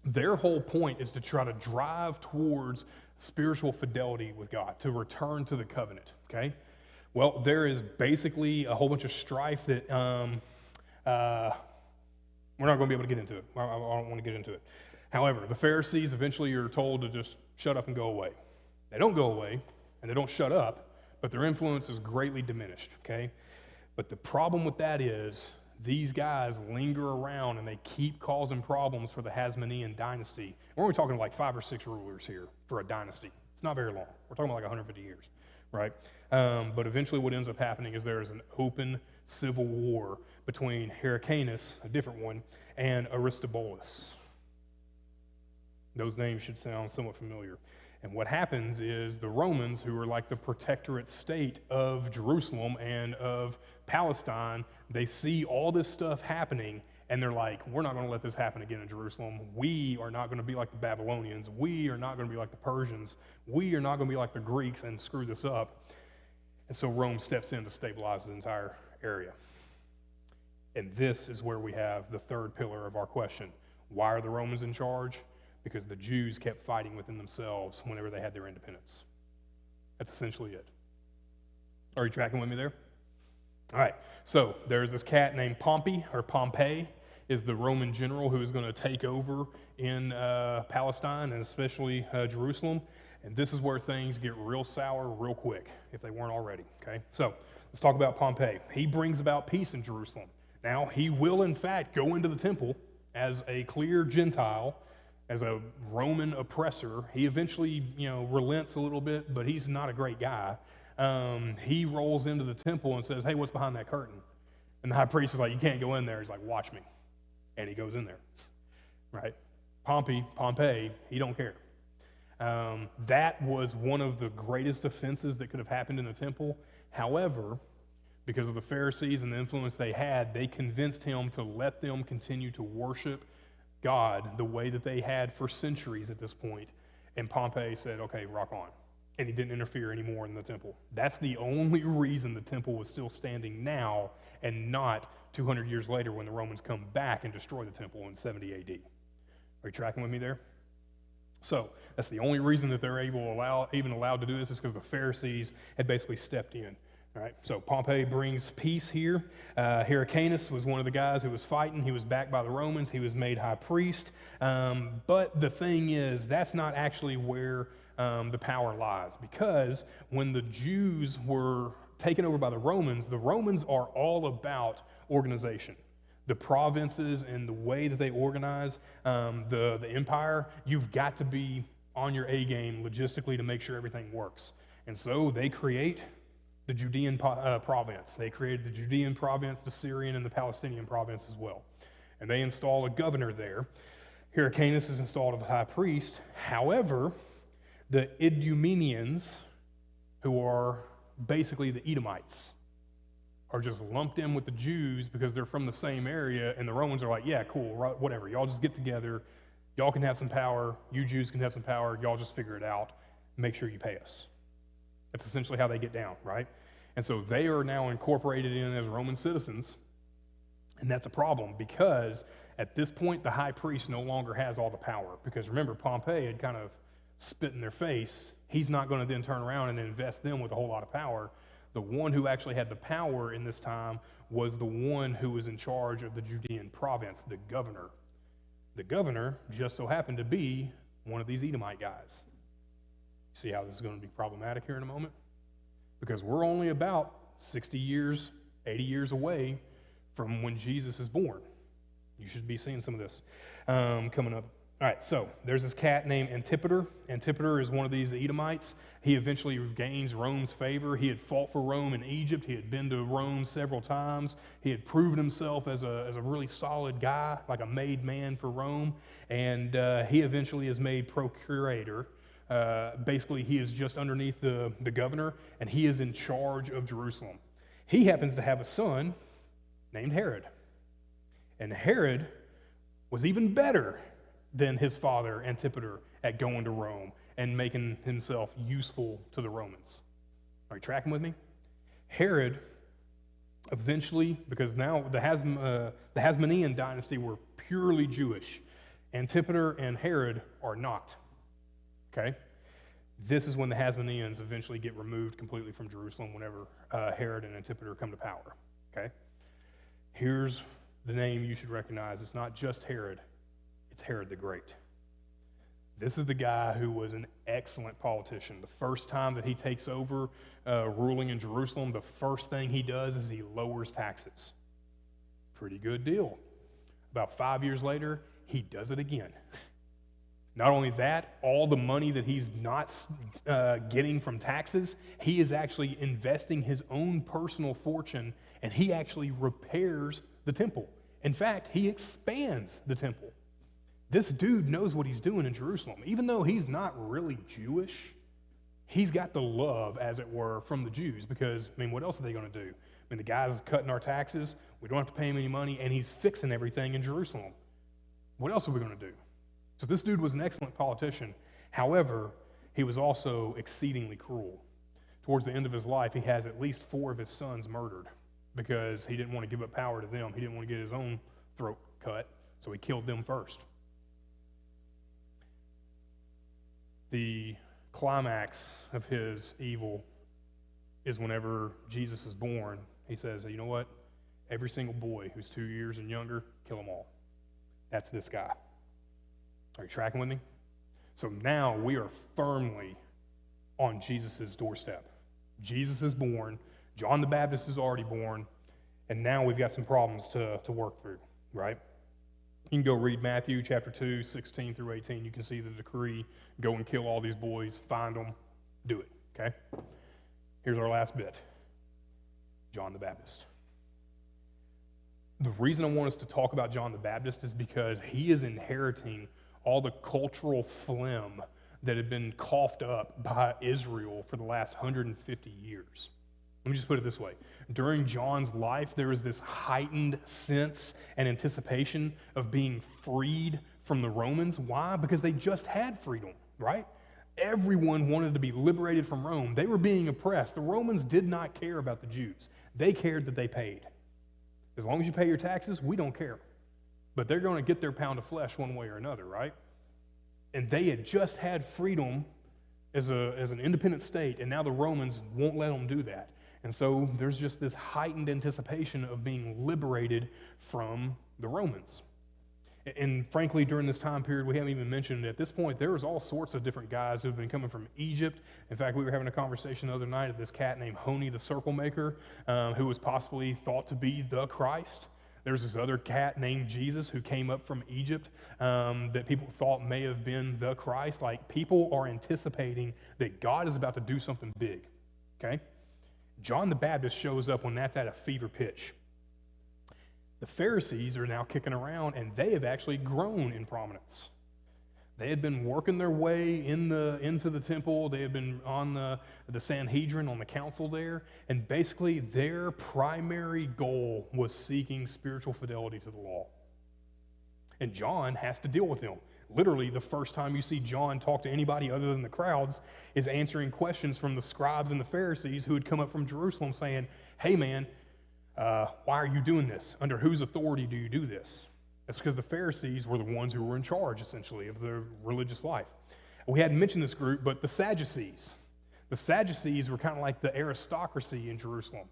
their whole point is to try to drive towards spiritual fidelity with God, to return to the covenant, okay? Well, there is basically a whole bunch of strife that we're not going to be able to get into it. I don't want to get into it. However, the Pharisees eventually are told to just shut up and go away. They don't go away, and they don't shut up, but their influence is greatly diminished, okay? But the problem with that is these guys linger around and they keep causing problems for the Hasmonean dynasty. We're only talking like 5 or 6 rulers here for a dynasty. It's not very long. We're talking about like 150 years, right? But eventually what ends up happening is there is an open civil war between Hyrcanus, a different one, and Aristobulus. Those names should sound somewhat familiar. And what happens is the Romans, who are like the protectorate state of Jerusalem and of Palestine, they see all this stuff happening, and they're like, we're not going to let this happen again in Jerusalem. We are not going to be like the Babylonians. We are not going to be like the Persians. We are not going to be like the Greeks and screw this up. And so Rome steps in to stabilize the entire area. And this is where we have the third pillar of our question. Why are the Romans in charge? Because the Jews kept fighting within themselves whenever they had their independence. That's essentially it. Are you tracking with me there? All right, so there's this cat named Pompey is the Roman general who is going to take over in Palestine and especially Jerusalem. And this is where things get real sour real quick, if they weren't already, okay? So let's talk about Pompey. He brings about peace in Jerusalem. Now, he will, in fact, go into the temple as a clear Gentile, as a Roman oppressor. He eventually, relents a little bit, but he's not a great guy. He rolls into the temple and says, hey, what's behind that curtain? And the high priest is like, you can't go in there. He's like, watch me. And he goes in there, right? Pompey, he don't care. That was one of the greatest offenses that could have happened in the temple. However, because of the Pharisees and the influence they had, they convinced him to let them continue to worship God the way that they had for centuries at this point. And Pompey said, okay, rock on. And he didn't interfere anymore in the temple. That's the only reason the temple was still standing now and not 200 years later when the Romans come back and destroy the temple in 70 AD. Are you tracking with me there? So that's the only reason that they're even allowed to do this is because the Pharisees had basically stepped in. All right, so Pompey brings peace here. Hyrcanus was one of the guys who was fighting. He was backed by the Romans. He was made high priest. But the thing is, that's not actually where the power lies, because when the Jews were taken over by the Romans are all about organization. The provinces and the way that they organize the empire, you've got to be on your A game logistically to make sure everything works. And so they create the Judean province. They created the Judean province, the Syrian, and the Palestinian province as well. And they install a governor there. Hyrcanus is installed as a high priest. However, the Idumeans, who are basically the Edomites, are just lumped in with the Jews because they're from the same area, and the Romans are like, yeah, cool, whatever. Y'all just get together. Y'all can have some power. You Jews can have some power. Y'all just figure it out. Make sure you pay us. That's essentially how they get down, right? And so they are now incorporated in as Roman citizens, and that's a problem because at this point, the high priest no longer has all the power because remember, Pompey had kind of spit in their face. He's not going to then turn around and invest them with a whole lot of power. The one who actually had the power in this time was the one who was in charge of the Judean province, the governor. The governor just so happened to be one of these Edomite guys. See how this is going to be problematic here in a moment? Because we're only about 60 years, 80 years away from when Jesus is born. You should be seeing some of this coming up. All right, so there's this cat named Antipater. Antipater is one of these Edomites. He eventually gains Rome's favor. He had fought for Rome in Egypt. He had been to Rome several times. He had proven himself as a really solid guy, like a made man for Rome. And he eventually is made procurator. Basically, he is just underneath the governor, and he is in charge of Jerusalem. He happens to have a son named Herod. And Herod was even better than his father, Antipater, at going to Rome and making himself useful to the Romans. Are you tracking with me? Herod eventually, because now the Hasmonean dynasty were purely Jewish. Antipater and Herod are not. Okay? This is when the Hasmoneans eventually get removed completely from Jerusalem whenever Herod and Antipater come to power. Okay? Here's the name you should recognize. It's not just Herod. It's Herod the Great. This is the guy who was an excellent politician. The first time that he takes over ruling in Jerusalem, the first thing he does is he lowers taxes. Pretty good deal. About 5 years later, he does it again. Not only that, all the money that he's not getting from taxes, he is actually investing his own personal fortune, and he actually repairs the temple. In fact, he expands the temple. This dude knows what he's doing in Jerusalem. Even though he's not really Jewish, he's got the love, as it were, from the Jews because, what else are they going to do? The guy's cutting our taxes. We don't have to pay him any money, and he's fixing everything in Jerusalem. What else are we going to do? So this dude was an excellent politician. However, he was also exceedingly cruel. Towards the end of his life, he has at least 4 of his sons murdered because he didn't want to give up power to them. He didn't want to get his own throat cut, so he killed them first. The climax of his evil is whenever Jesus is born. He says, you know what? Every single boy who's 2 years and younger, kill them all. That's this guy. Are you tracking with me? So now we are firmly on Jesus' doorstep. Jesus is born. John the Baptist is already born. And now we've got some problems to work through, right? You can go read Matthew chapter 2, 16 through 18. You can see the decree, go and kill all these boys, find them, do it, okay? Here's our last bit. John the Baptist. The reason I want us to talk about John the Baptist is because he is inheriting all the cultural phlegm that had been coughed up by Israel for the last 150 years. Let me just put it this way. During John's life, there was this heightened sense and anticipation of being freed from the Romans. Why? Because they just had freedom, right? Everyone wanted to be liberated from Rome. They were being oppressed. The Romans did not care about the Jews. They cared that they paid. As long as you pay your taxes, we don't care. But they're going to get their pound of flesh one way or another, right? And they had just had freedom as an independent state, and now the Romans won't let them do that. And so there's just this heightened anticipation of being liberated from the Romans. And frankly, during this time period, we haven't even mentioned it. At this point, there was all sorts of different guys who have been coming from Egypt. In fact, we were having a conversation the other night of this cat named Honi the Circle Maker, who was possibly thought to be the Christ. There's this other cat named Jesus who came up from Egypt that people thought may have been the Christ. Like, people are anticipating that God is about to do something big, okay? John the Baptist shows up when that's at a fever pitch. The Pharisees are now kicking around, and they have actually grown in prominence. They had been working their way into the temple. They had been on the Sanhedrin, on the council there, and basically their primary goal was seeking spiritual fidelity to the law. And John has to deal with them. Literally, the first time you see John talk to anybody other than the crowds is answering questions from the scribes and the Pharisees who had come up from Jerusalem saying, hey man, why are you doing this? Under whose authority do you do this? That's because the Pharisees were the ones who were in charge, essentially, of the religious life. We hadn't mentioned this group, but the Sadducees. The Sadducees were kind of like the aristocracy in Jerusalem.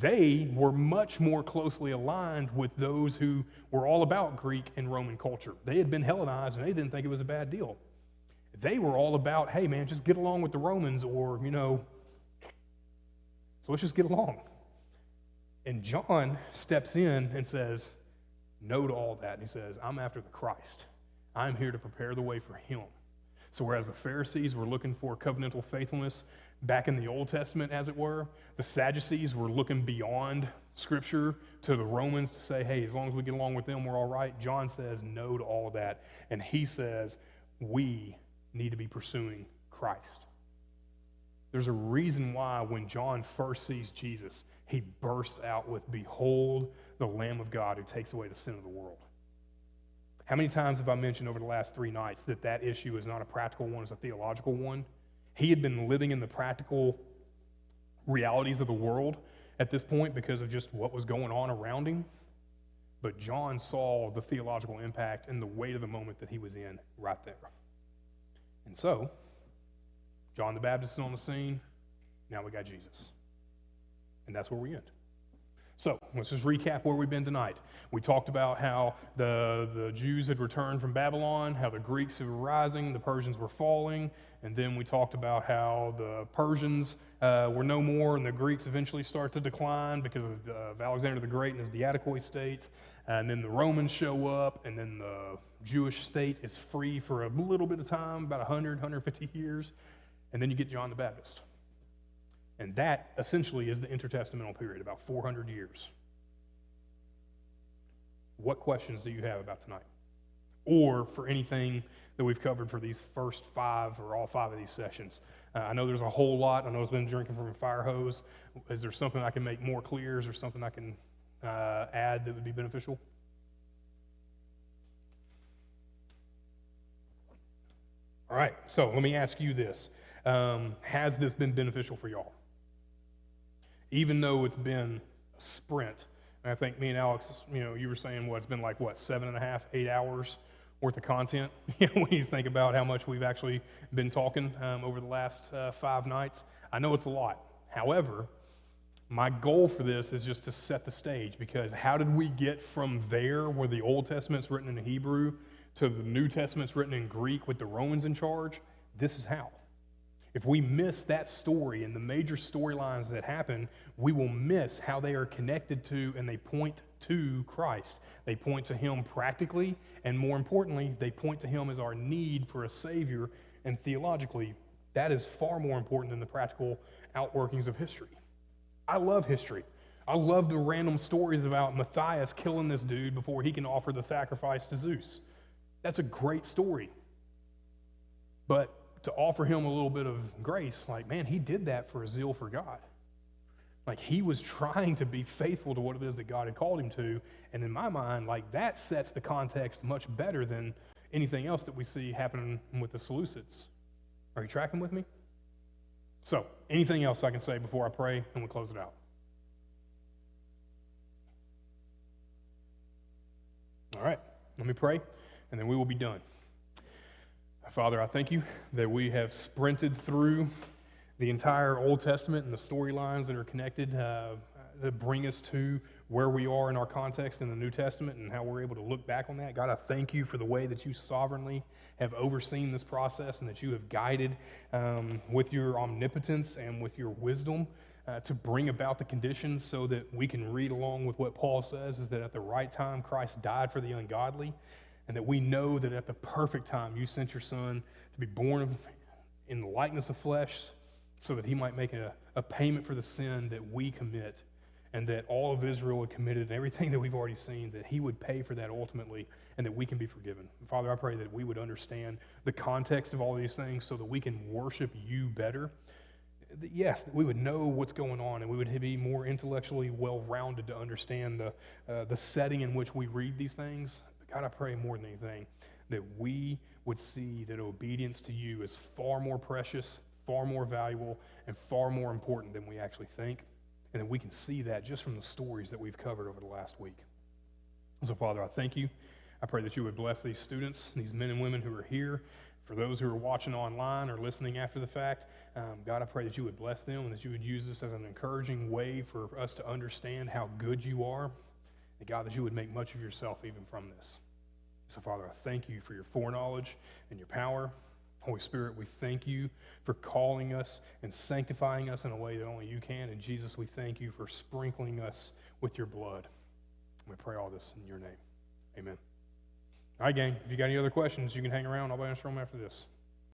They were much more closely aligned with those who were all about Greek and Roman culture. They had been Hellenized, and they didn't think it was a bad deal. They were all about, hey man, just get along with the Romans, or, so let's just get along. And John steps in and says no to all that. And he says, I'm after the Christ. I'm here to prepare the way for him. So whereas the Pharisees were looking for covenantal faithfulness back in the Old Testament, as it were, the Sadducees were looking beyond Scripture to the Romans to say, hey, as long as we get along with them, we're all right. John says no to all of that. And he says we need to be pursuing Christ. There's a reason why when John first sees Jesus, he bursts out with, behold, the Lamb of God who takes away the sin of the world. How many times have I mentioned over the last 3 nights that that issue is not a practical one, it's a theological one? He had been living in the practical realities of the world at this point because of just what was going on around him. But John saw the theological impact and the weight of the moment that he was in right there. And so, John the Baptist is on the scene. Now we got Jesus. And that's where we end. So let's just recap where we've been tonight. We talked about how the Jews had returned from Babylon, how the Greeks were rising, the Persians were falling, and then we talked about how the Persians were no more and the Greeks eventually start to decline because of Alexander the Great and his Diatoid state. And then the Romans show up, and then the Jewish state is free for a little bit of time, about 100, 150 years, and then you get John the Baptist. And that essentially is the intertestamental period, about 400 years. What questions do you have about tonight? Or for anything that we've covered for these first 5 or all 5 of these sessions? I know there's a whole lot. I know it's been drinking from a fire hose. Is there something I can make more clear? Is there something I can add that would be beneficial? All right, so let me ask you this. Has this been beneficial for y'all? Even though it's been a sprint, and I think me and Alex, you were saying it's been like 7.5, 8 hours worth of content, when you think about how much we've actually been talking over the last 5 nights. I know it's a lot. However, my goal for this is just to set the stage, because how did we get from there, where the Old Testament's written in Hebrew, to the New Testament's written in Greek with the Romans in charge? This is how. If we miss that story and the major storylines that happen, we will miss how they are connected to and they point to Christ. They point to Him practically, and more importantly, they point to Him as our need for a Savior, and theologically, that is far more important than the practical outworkings of history. I love history. I love the random stories about Matthias killing this dude before he can offer the sacrifice to Zeus. That's a great story. But to offer him a little bit of grace, man, he did that for a zeal for God. He was trying to be faithful to what it is that God had called him to, and in my mind, that sets the context much better than anything else that we see happening with the Seleucids. Are you tracking with me? So, anything else I can say before I pray and we close it out? All right, let me pray, and then we will be done. Father, I thank you that we have sprinted through the entire Old Testament and the storylines that are connected that bring us to where we are in our context in the New Testament and how we're able to look back on that. God, I thank you for the way that you sovereignly have overseen this process and that you have guided with your omnipotence and with your wisdom to bring about the conditions so that we can read along with what Paul says, is that at the right time Christ died for the ungodly, and that we know that at the perfect time you sent your Son to be born in the likeness of flesh so that he might make a payment for the sin that we commit, and that all of Israel had committed, and everything that we've already seen, that he would pay for that ultimately, and that we can be forgiven. Father, I pray that we would understand the context of all these things so that we can worship you better. Yes, that we would know what's going on, and we would be more intellectually well-rounded to understand the setting in which we read these things. God, I pray more than anything that we would see that obedience to you is far more precious, far more valuable, and far more important than we actually think, and that we can see that just from the stories that we've covered over the last week. So, Father, I thank you. I pray that you would bless these students, these men and women who are here. For those who are watching online or listening after the fact, God, I pray that you would bless them and that you would use this as an encouraging way for us to understand how good you are. And God, that you would make much of yourself even from this. So, Father, I thank you for your foreknowledge and your power. Holy Spirit, we thank you for calling us and sanctifying us in a way that only you can. And Jesus, we thank you for sprinkling us with your blood. We pray all this in your name. Amen. All right, gang, if you got any other questions, you can hang around. I'll answer them after this.